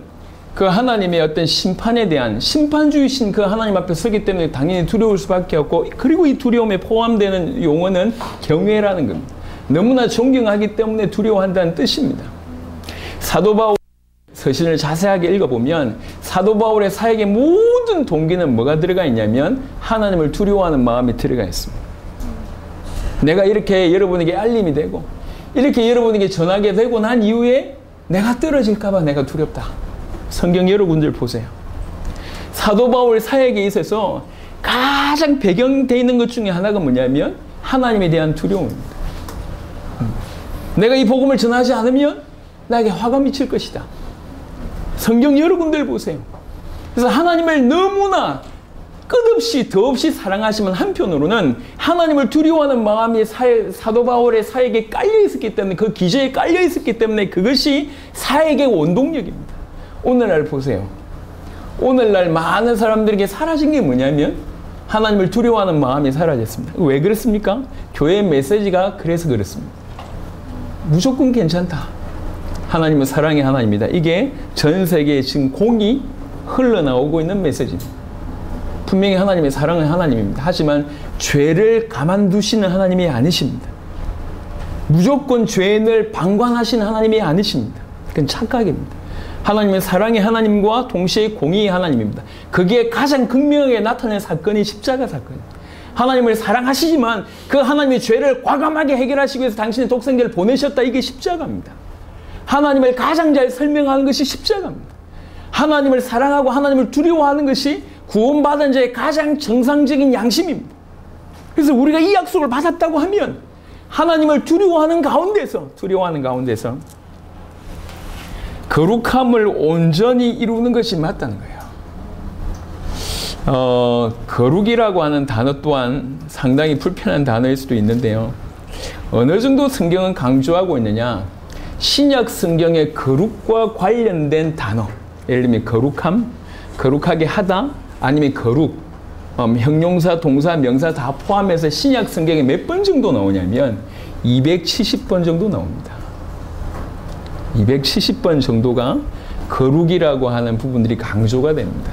그 하나님의 어떤 심판에 대한 심판주이신 그 하나님 앞에 서기 때문에 당연히 두려울 수밖에 없고 그리고 이 두려움에 포함되는 용어는 경외라는 겁니다. 너무나 존경하기 때문에 두려워한다는 뜻입니다. 사도 바울 서신을 자세하게 읽어보면 사도 바울의 사역의 모든 동기는 뭐가 들어가 있냐면 하나님을 두려워하는 마음이 들어가 있습니다. 내가 이렇게 여러분에게 알림이 되고 이렇게 여러분에게 전하게 되고 난 이후에 내가 떨어질까 봐 내가 두렵다. 성경 여러 군데를 보세요. 사도 바울 사역에 있어서 가장 배경되어 있는 것 중에 하나가 뭐냐면 하나님에 대한 두려움입니다. 내가 이 복음을 전하지 않으면 나에게 화가 미칠 것이다. 성경 여러 군데를 보세요. 그래서 하나님을 너무나 끝없이 더없이 사랑하시면 한편으로는 하나님을 두려워하는 마음이 사도 바울의 사역에 깔려 있었기 때문에 그 기저에 깔려 있었기 때문에 그것이 사역의 원동력입니다. 오늘날 보세요. 오늘날 많은 사람들에게 사라진 게 뭐냐면 하나님을 두려워하는 마음이 사라졌습니다. 왜 그렇습니까? 교회의 메시지가 그래서 그렇습니다. 무조건 괜찮다. 하나님은 사랑의 하나님이다. 이게 전 세계에 지금 공이 흘러나오고 있는 메시지입니다. 분명히 하나님의 사랑의 하나님입니다. 하지만 죄를 가만두시는 하나님이 아니십니다. 무조건 죄인을 방관하시는 하나님이 아니십니다. 그건 착각입니다. 하나님은 사랑의 하나님과 동시에 공의의 하나님입니다. 그게 가장 극명하게 나타낸 사건이 십자가 사건입니다. 하나님을 사랑하시지만 그 하나님의 죄를 과감하게 해결하시기 위해서 당신의 독생자를 보내셨다. 이게 십자가입니다. 하나님을 가장 잘 설명하는 것이 십자가입니다. 하나님을 사랑하고 하나님을 두려워하는 것이 구원받은 자의 가장 정상적인 양심입니다. 그래서 우리가 이 약속을 받았다고 하면 하나님을 두려워하는 가운데서 거룩함을 온전히 이루는 것이 맞다는 거예요. 거룩이라고 하는 단어 또한 상당히 불편한 단어일 수도 있는데요. 어느 정도 성경은 강조하고 있느냐? 신약 성경의 거룩과 관련된 단어, 예를 들면 거룩함, 거룩하게 하다, 아니면 거룩, 형용사, 동사, 명사 다 포함해서 신약 성경에 몇 번 정도 나오냐면 270번 정도 나옵니다. 270번 정도가 거룩이라고 하는 부분들이 강조가 됩니다.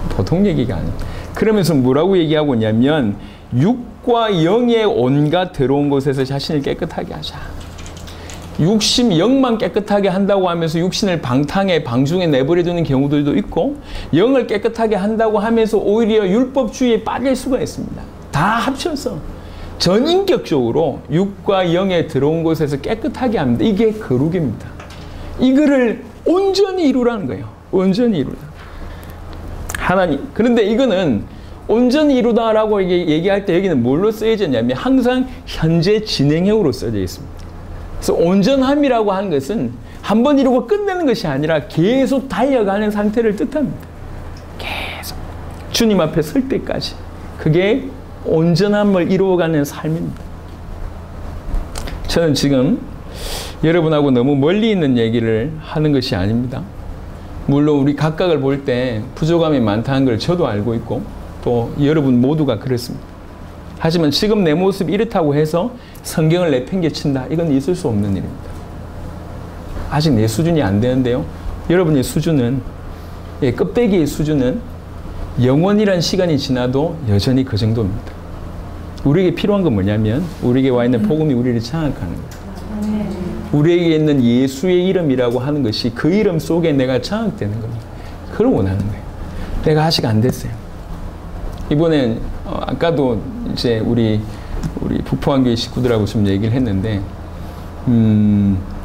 보통 얘기가 아닙니다. 그러면서 뭐라고 얘기하고 있냐면 육과 영의 온갖 더러운 것에서 자신을 깨끗하게 하자. 육심, 영만 깨끗하게 한다고 하면서 육신을 방중에 내버려두는 경우들도 있고, 영을 깨끗하게 한다고 하면서 오히려 율법주의에 빠질 수가 있습니다. 다 합쳐서 전인격적으로 육과 영의 더러운 곳에서 깨끗하게 합니다. 이게 거룩입니다. 이거를 온전히 이루라는 거예요. 온전히 이루다. 하나님. 그런데 이거는 온전히 이루다라고 얘기할 때 여기는 뭘로 쓰여져 있냐면 항상 현재 진행형으로 써져 있습니다. 그래서 온전함이라고 하는 것은 한 번 이루고 끝내는 것이 아니라 계속 달려가는 상태를 뜻합니다. 계속 주님 앞에 설 때까지. 그게 온전함을 이루어가는 삶입니다. 저는 지금 여러분하고 너무 멀리 있는 얘기를 하는 것이 아닙니다. 물론 우리 각각을 볼 때 부족함이 많다는 걸 저도 알고 있고 또 여러분 모두가 그렇습니다. 하지만 지금 내 모습이 이렇다고 해서 성경을 내팽개친다. 이건 있을 수 없는 일입니다. 아직 내 수준이 안 되는데요. 여러분의 수준은, 끝배기의 수준은 영원이란 시간이 지나도 여전히 그 정도입니다. 우리에게 필요한 건 뭐냐면 우리에게 와 있는 복음이 우리를 장악하는 거예요. 우리에게 있는 예수의 이름이라고 하는 것이 그 이름 속에 내가 장악되는 겁니다. 그걸 원하는 거예요. 내가 아직 안 됐어요. 이번엔 아까도 이제 우리 북포항교회 식구들하고 좀 얘기를 했는데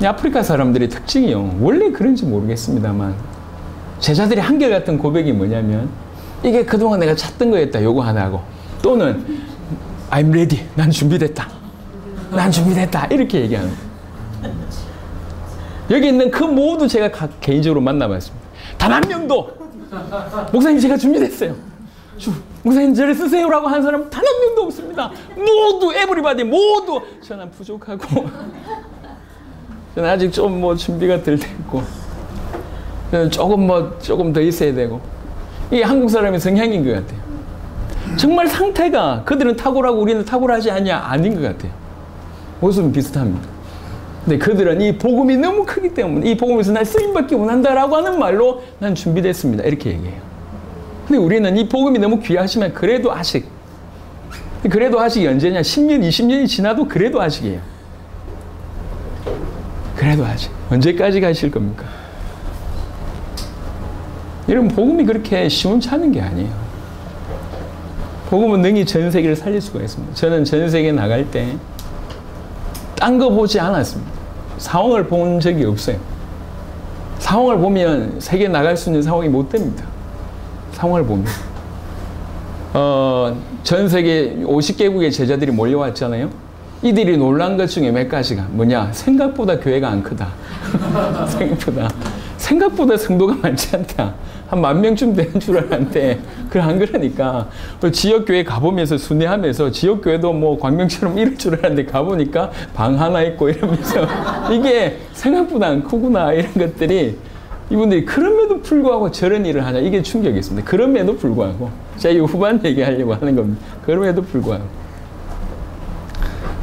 아프리카 사람들의 특징이요. 원래 그런지 모르겠습니다만 제자들의 한결같은 고백이 뭐냐면 이게 그동안 내가 찾던 거였다. 요거 하나 하고 또는 I'm ready. 난 준비됐다. 난 준비됐다. 이렇게 얘기하는 거예요. 여기 있는 그 모두 제가 개인적으로 만나봤습니다. 단 한 명도 목사님 제가 준비됐어요. 목사님 저를 쓰세요라고 하는 사람 단 한 명도 없습니다. 모두 에브리바디 모두 저는 부족하고 저는 아직 좀 뭐 준비가 덜 됐고 저는 조금 더 있어야 되고 이게 한국 사람의 성향인 것 같아요. 정말 상태가 그들은 탁월하고 우리는 탁월하지 않냐? 아닌 것 같아요. 모습은 비슷합니다. 근데 그들은 이 복음이 너무 크기 때문에 이 복음에서 날 쓰임받기 원한다라고 하는 말로 난 준비됐습니다. 이렇게 얘기해요. 근데 우리는 이 복음이 너무 귀하시면 그래도 아직 언제냐? 10년, 20년이 지나도 그래도 아직이에요. 그래도 아직. 언제까지 가실 겁니까? 여러분, 복음이 그렇게 시원찮은 게 아니에요. 복음은 능히 전 세계를 살릴 수가 있습니다. 저는 전 세계에 나갈 때 딴 거 보지 않았습니다. 상황을 본 적이 없어요. 상황을 보면 세계에 나갈 수 있는 상황이 못 됩니다. 상황을 보면. 전 세계 50개국의 제자들이 몰려왔잖아요. 이들이 놀란 것 중에 몇 가지가 뭐냐? 생각보다 교회가 안 크다. 생각보다 성도가 많지 않다. 한 10,000명쯤 되는 줄 알았는데 그걸 안 그러니까 지역교회 가보면서 순회하면서 지역교회도 뭐 광명처럼 이럴 줄 알았는데 가보니까 방 하나 있고 이러면서 이게 생각보다 안 크구나 이런 것들이 이분들이 그럼에도 불구하고 저런 일을 하냐 이게 충격이 있습니다. 그럼에도 불구하고 자, 이 후반 얘기하려고 하는 겁니다. 그럼에도 불구하고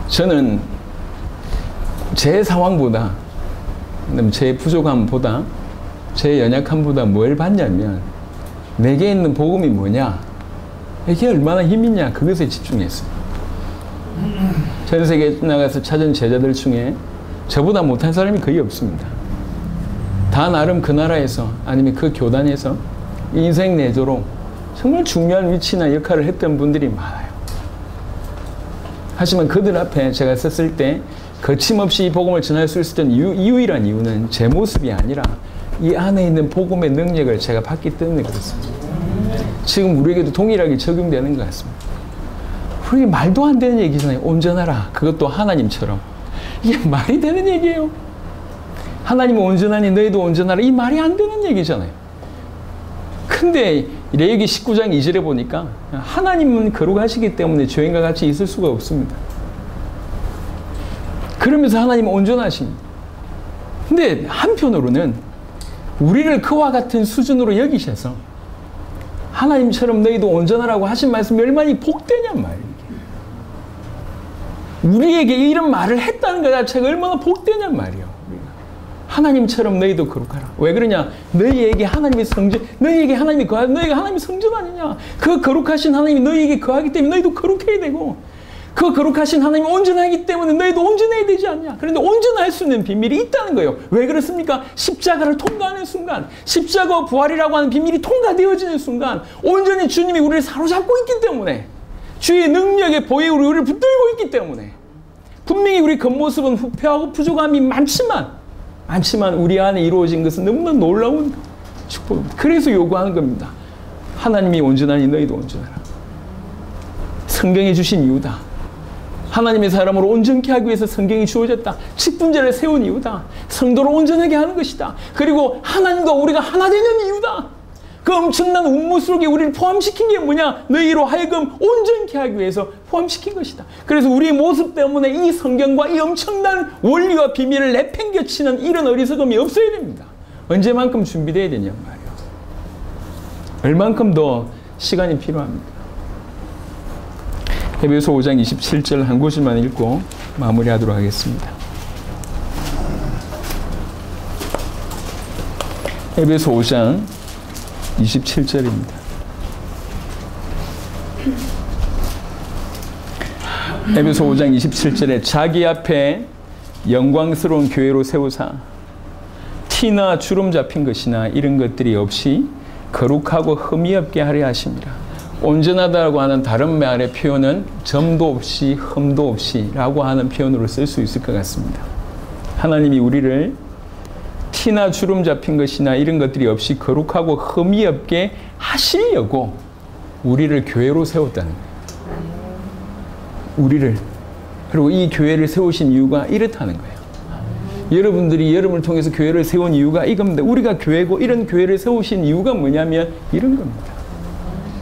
저는 제 상황보다 제 부족함보다 제 연약함보다 뭘 봤냐면 내게 있는 복음이 뭐냐 이게 얼마나 힘이 있냐 그것에 집중했어요. 전 세계에 나가서 찾은 제자들 중에 저보다 못한 사람이 거의 없습니다. 다 나름 그 나라에서 아니면 그 교단에서 인생 내도록 정말 중요한 위치나 역할을 했던 분들이 많아요. 하지만 그들 앞에 제가 섰을 때 거침없이 이 복음을 전할 수 있었던 유일한 이유는 제 모습이 아니라 이 안에 있는 복음의 능력을 제가 받기 때문에 그렇습니다. 지금 우리에게도 동일하게 적용되는 것 같습니다. 우리 말도 안 되는 얘기잖아요. 온전하라. 그것도 하나님처럼. 이게 말이 되는 얘기예요. 하나님은 온전하니 너희도 온전하라. 이 말이 안 되는 얘기잖아요. 근데 레위기 19장 2절에 보니까 하나님은 거룩하시기 때문에 죄인과 같이 있을 수가 없습니다. 그러면서 하나님은 온전하십니다. 근데 한편으로는 우리를 그와 같은 수준으로 여기셔서 하나님처럼 너희도 온전하라고 하신 말씀이 얼마나 복되냔 말이에요. 우리에게 이런 말을 했다는 것 자체가 얼마나 복되냔 말이에요. 하나님처럼 너희도 거룩하라. 왜 그러냐? 너희에게 하나님이 성전, 너희에게 하나님이 거하, 너희가 하나님이 성전 아니냐? 그 거룩하신 하나님이 너희에게 거하기 때문에 너희도 거룩해야 되고, 그 거룩하신 하나님이 온전하기 때문에 너희도 온전해야 되지 않냐? 그런데 온전할 수 있는 비밀이 있다는 거예요. 왜 그렇습니까? 십자가를 통과하는 순간, 십자가와 부활이라고 하는 비밀이 통과되어지는 순간, 온전히 주님이 우리를 사로잡고 있기 때문에, 주의 능력의 보에 우리를 붙들고 있기 때문에, 분명히 우리 겉모습은 후패하고 부족함이 많지만 우리 안에 이루어진 것은 너무나 놀라운 축복입니다. 그래서 요구하는 겁니다. 하나님이 온전하니 너희도 온전하라. 성경이 주신 이유다. 하나님의 사람으로 온전케 하기 위해서 성경이 주어졌다. 직분제를 세운 이유다. 성도를 온전하게 하는 것이다. 그리고 하나님과 우리가 하나 되는 이유다. 그 엄청난 운무 속에 우리를 포함시킨 게 뭐냐? 너희로 하여금 온전케 하기 위해서 포함시킨 것이다. 그래서 우리의 모습 때문에 이 성경과 이 엄청난 원리와 비밀을 내팽겨치는 이런 어리석음이 없어야 됩니다. 언제만큼 준비되어야 되냐 말이에요. 얼만큼 더 시간이 필요합니다. 에베소 5장 27절 한 구절만 읽고 마무리하도록 하겠습니다. 에베소 5장 27절입니다. 에베소 5장 27절에 자기 앞에 영광스러운 교회로 세우사 티나 주름 잡힌 것이나 이런 것들이 없이 거룩하고 흠이 없게 하려 하십니다. 온전하다고 하는 다른 말의 표현은 점도 없이 흠도 없이 라고 하는 표현으로 쓸 수 있을 것 같습니다. 하나님이 우리를 티나 주름 잡힌 것이나 이런 것들이 없이 거룩하고 흠이 없게 하시려고 우리를 교회로 세웠다는 거예요. 우리를. 그리고 이 교회를 세우신 이유가 이렇다는 거예요. 여러분들이 여러분을 통해서 교회를 세운 이유가 이겁니다. 우리가 교회고 이런 교회를 세우신 이유가 뭐냐면 이런 겁니다.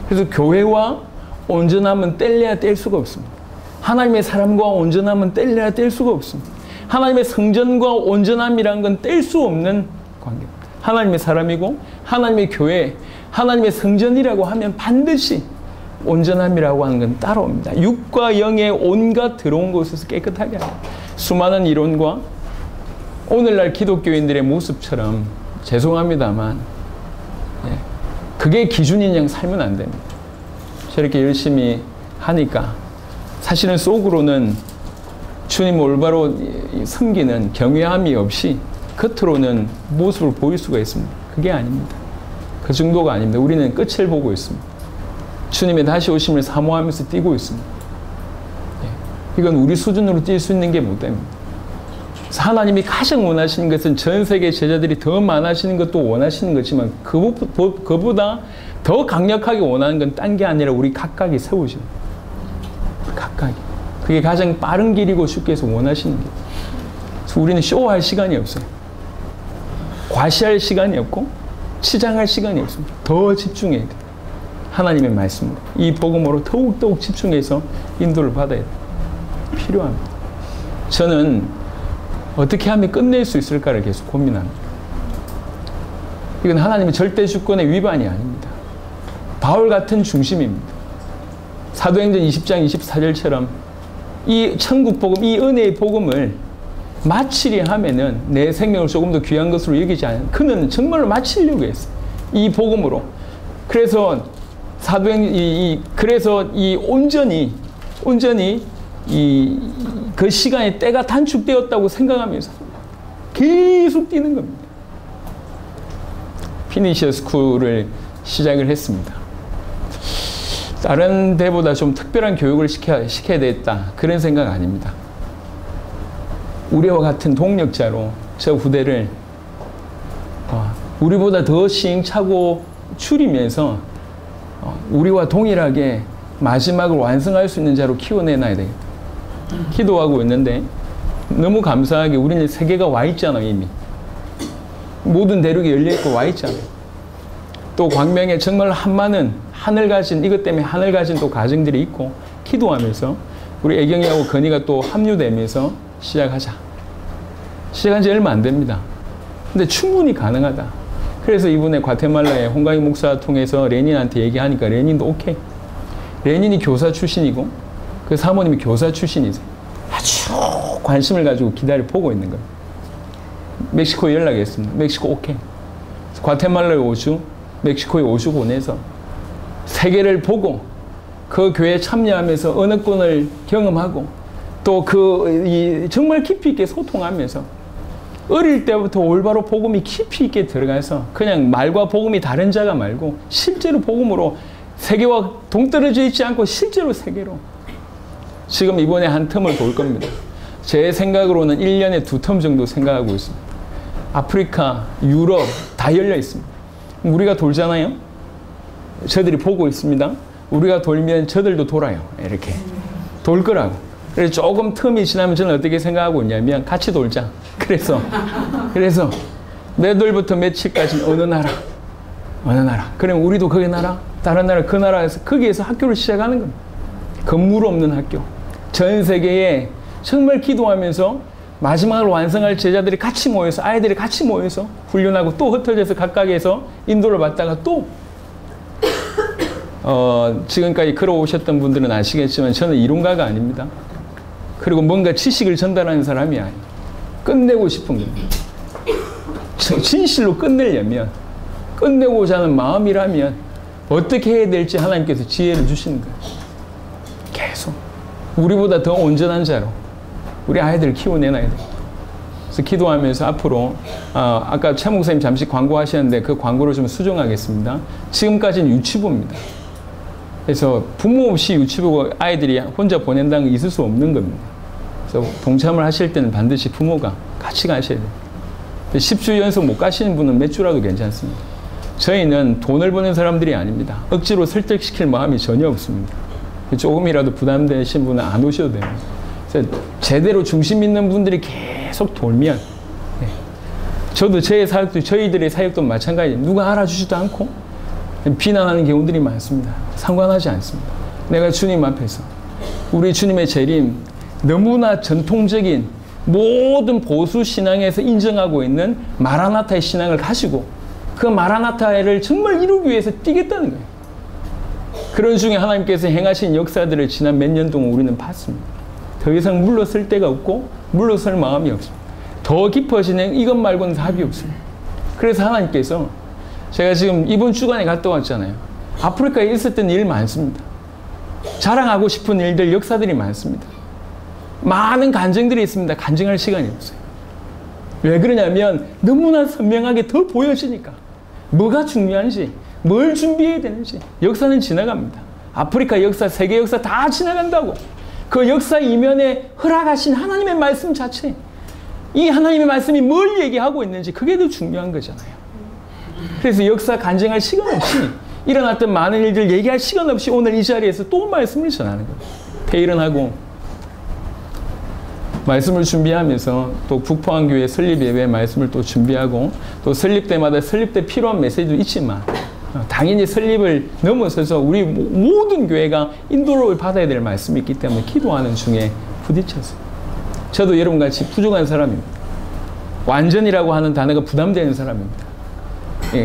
그래서 교회와 온전함은 뗄래야 뗄 수가 없습니다. 하나님의 사람과 온전함은 뗄래야 뗄 수가 없습니다. 하나님의 성전과 온전함이란 건 뗄 수 없는 관계입니다. 하나님의 사람이고 하나님의 교회, 하나님의 성전이라고 하면 반드시 온전함이라고 하는 건 따라옵니다. 육과 영의 온갖 들어온 곳에서 깨끗하게 하라. 수많은 이론과 오늘날 기독교인들의 모습처럼 죄송합니다만 그게 기준인 양 살면 안 됩니다. 저렇게 열심히 하니까 사실은 속으로는 주님 올바로 섬기는 경외함이 없이 겉으로는 모습을 보일 수가 있습니다. 그게 아닙니다. 그 정도가 아닙니다. 우리는 끝을 보고 있습니다. 주님의 다시 오심을 사모하면서 뛰고 있습니다. 이건 우리 수준으로 뛸 수 있는 게 못 됩니다. 하나님이 가장 원하시는 것은 전 세계 제자들이 더 많아지는 것도 원하시는 거지만 그보다 더 강력하게 원하는 건 딴 게 아니라 우리 각각이 세우죠. 각각이. 그게 가장 빠른 길이고 쉽게 해서 원하시는 게. 그래서 우리는 쇼할 시간이 없어요. 과시할 시간이 없고 치장할 시간이 없습니다. 더 집중해야 돼요. 하나님의 말씀으로. 이 복음으로 더욱더욱 집중해서 인도를 받아야 돼요. 필요합니다. 저는 어떻게 하면 끝낼 수 있을까를 계속 고민합니다. 이건 하나님의 절대 주권의 위반이 아닙니다. 바울 같은 중심입니다. 사도행전 20장 24절처럼 이 천국 복음, 이 은혜의 복음을 마치려 하면은 내 생명을 조금 더 귀한 것으로 여기지 않아요. 그는 정말로 마치려고 했어요. 이 복음으로. 그래서 그래서 이 온전히 그 시간에 때가 단축되었다고 생각하면서 계속 뛰는 겁니다. 피니셔 스쿨을 시작을 했습니다. 다른 데보다 좀 특별한 교육을 시켜야 되겠다. 그런 생각 아닙니다. 우리와 같은 동력자로 저 후대를 우리보다 더 시행착오 줄이면서 우리와 동일하게 마지막을 완성할 수 있는 자로 키워내놔야 되겠다. 기도하고 있는데 너무 감사하게 우리는 세계가 와 있잖아요. 이미. 모든 대륙이 열려있고 와 있잖아요. 또 광명에 정말 한많은 하늘 가진, 이것 때문에 하늘 가진 또 가정들이 있고 기도하면서 우리 애경이하고 건이가 또 합류되면서 시작하자. 시작한 지 얼마 안 됩니다. 근데 충분히 가능하다. 그래서 이번에 과테말라의 홍강희 목사 통해서 레닌한테 얘기하니까 레닌도 오케이. 레닌이 교사 출신이고 그 사모님이 교사 출신이세요. 아주 관심을 가지고 보고 있는 거예요. 멕시코에 연락했습니다. 멕시코 오케이. 과테말라에 오주, 멕시코에 오주 보내서 세계를 보고 그 교회에 참여하면서 언어권을 경험하고 또 정말 깊이 있게 소통하면서 어릴 때부터 올바로 복음이 깊이 있게 들어가서 그냥 말과 복음이 다른 자가 말고 실제로 복음으로 세계와 동떨어져 있지 않고 실제로 세계로 지금 이번에 한 텀을 돌 겁니다. 제 생각으로는 1년에 2텀 정도 생각하고 있습니다. 아프리카, 유럽 다 열려 있습니다. 우리가 돌잖아요. 저들이 보고 있습니다. 우리가 돌면 저들도 돌아요. 이렇게 돌 거라고. 그래서 조금 텀이 지나면 저는 어떻게 생각하고 있냐면 같이 돌자. 그래서 몇 월부터 며칠까지는 어느 나라. 그럼 우리도 거기 나라, 다른 나라, 그 나라에서 거기에서 학교를 시작하는 겁니다. 건물 없는 학교. 전 세계에 정말 기도하면서 마지막을 완성할 제자들이 같이 모여서 아이들이 같이 모여서 훈련하고 또 흩어져서 각각에서 인도를 받다가 또 지금까지 걸어오셨던 분들은 아시겠지만 저는 이론가가 아닙니다. 그리고 뭔가 지식을 전달하는 사람이 아니에요. 끝내고 싶은 겁니다. 진실로 끝내려면 끝내고자 하는 마음이라면 어떻게 해야 될지 하나님께서 지혜를 주시는 거예요. 계속 우리보다 더 온전한 자로 우리 아이들을 키워내놔야 돼요. 그래서 기도하면서 앞으로 아까 최 목사님 잠시 광고하셨는데 그 광고를 좀 수정하겠습니다. 지금까지는 유치부입니다. 그래서 부모 없이 유치부 아이들이 혼자 보낸다는 게 있을 수 없는 겁니다. 그래서 동참을 하실 때는 반드시 부모가 같이 가셔야 돼요. 10주 연속 못 가시는 분은 몇 주라도 괜찮습니다. 저희는 돈을 버는 사람들이 아닙니다. 억지로 설득시킬 마음이 전혀 없습니다. 조금이라도 부담되신 분은 안 오셔도 돼요. 그래서 제대로 중심 있는 분들이 계속 돌면 저도 저희들의 사역도 마찬가지예요. 누가 알아주지도 않고 비난하는 경우들이 많습니다. 상관하지 않습니다. 내가 주님 앞에서 우리 주님의 재림 너무나 전통적인 모든 보수 신앙에서 인정하고 있는 마라나타의 신앙을 가지고 그 마라나타를 정말 이루기 위해서 뛰겠다는 거예요. 그런 중에 하나님께서 행하신 역사들을 지난 몇 년 동안 우리는 봤습니다. 더 이상 물러설 데가 없고 물러설 마음이 없습니다. 더 깊어지는 이것 말고는 답이 없습니다. 그래서 하나님께서 제가 지금 이번 주간에 갔다 왔잖아요. 아프리카에 있었던 일 많습니다. 자랑하고 싶은 일들, 역사들이 많습니다. 많은 간증들이 있습니다. 간증할 시간이 없어요. 왜 그러냐면 너무나 선명하게 더 보여지니까. 뭐가 중요한지, 뭘 준비해야 되는지. 역사는 지나갑니다. 아프리카 역사, 세계 역사 다 지나간다고. 그 역사 이면에 허락하신 하나님의 말씀 자체. 이 하나님의 말씀이 뭘 얘기하고 있는지 그게 더 중요한 거잖아요. 그래서 역사 간증할 시간 없이 일어났던 많은 일들 얘기할 시간 없이 오늘 이 자리에서 또 말씀을 전하는 거예요. 퇴일은하고 말씀을 준비하면서 또 북포항교회 설립 예배 말씀을 또 준비하고 또 설립 때마다 설립 때 필요한 메시지도 있지만 당연히 설립을 넘어서서 우리 모든 교회가 인도를 받아야 될 말씀이 있기 때문에 기도하는 중에 부딪혔어요. 저도 여러분같이 부족한 사람입니다. 완전이라고 하는 단어가 부담되는 사람입니다.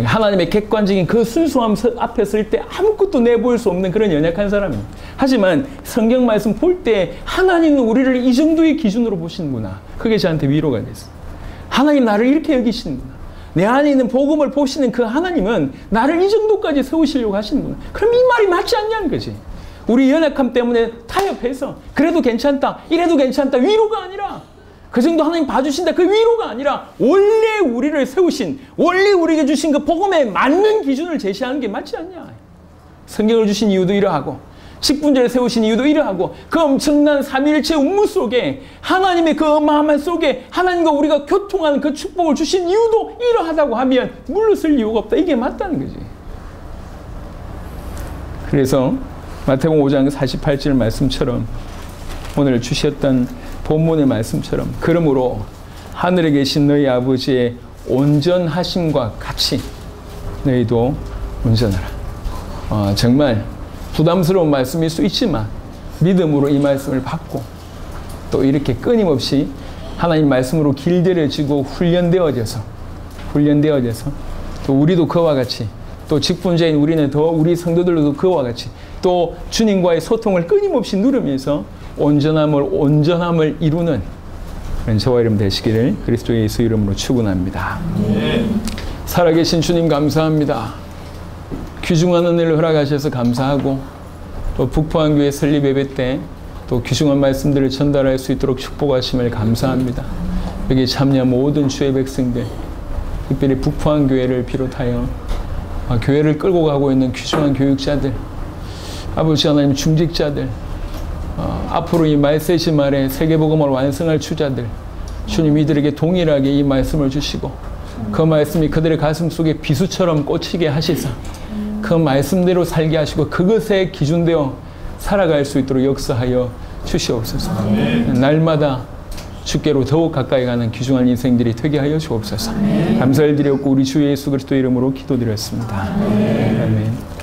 하나님의 객관적인 그 순수함 앞에 설 때 아무것도 내보일 수 없는 그런 연약한 사람입니다. 하지만 성경 말씀 볼 때 하나님은 우리를 이 정도의 기준으로 보시는구나. 그게 저한테 위로가 됐어요. 하나님 나를 이렇게 여기시는구나. 내 안에 있는 복음을 보시는 그 하나님은 나를 이 정도까지 세우시려고 하시는구나. 그럼 이 말이 맞지 않냐는 거지. 우리 연약함 때문에 타협해서 그래도 괜찮다, 이래도 괜찮다, 위로가 아니라 그 정도 하나님 봐주신다. 그 위로가 아니라 원래 우리를 세우신, 원래 우리에게 주신 그 복음에 맞는 기준을 제시하는 게 맞지 않냐. 성경을 주신 이유도 이러하고, 직분제를 세우신 이유도 이러하고, 그 엄청난 삼위일체 운무 속에 하나님의 그 어마어마한 속에 하나님과 우리가 교통하는 그 축복을 주신 이유도 이러하다고 하면 물러설 이유가 없다. 이게 맞다는 거지. 그래서 마태복음 5장 48절 말씀처럼, 오늘 주셨던 본문의 말씀처럼, 그러므로 하늘에 계신 너희 아버지의 온전하심과 같이 너희도 온전하라. 정말 부담스러운 말씀일 수 있지만 믿음으로 이 말씀을 받고 또 이렇게 끊임없이 하나님 말씀으로 길들여지고 훈련되어져서 또 우리도 그와 같이, 또 직분자인 우리는 더 우리 성도들도 그와 같이 또 주님과의 소통을 끊임없이 누르면서 온전함을 이루는 그런 저와 여러분 되시기를 그리스도 예수 이름으로 축원합니다. 살아계신 주님 감사합니다. 귀중한 은혜를 허락하셔서 감사하고, 또 북포항교회 설립 예배 때 또 귀중한 말씀들을 전달할 수 있도록 축복하심을 감사합니다. 여기 참여한 모든 주의 백성들, 특별히 북포항교회를 비롯하여 교회를 끌고 가고 있는 귀중한 교육자들, 아버지 하나님 중직자들, 앞으로 이 말세시 말에 세계복음을 완성할 주자들, 주님 이들에게 동일하게 이 말씀을 주시고 그 말씀이 그들의 가슴 속에 비수처럼 꽂히게 하시사 그 말씀대로 살게 하시고 그것에 기준되어 살아갈 수 있도록 역사하여 주시옵소서. 날마다 주께로 더욱 가까이 가는 귀중한 인생들이 되게 하여 주옵소서. 감사를 드렸고 우리 주 예수 그리스도 이름으로 기도드렸습니다. 아멘.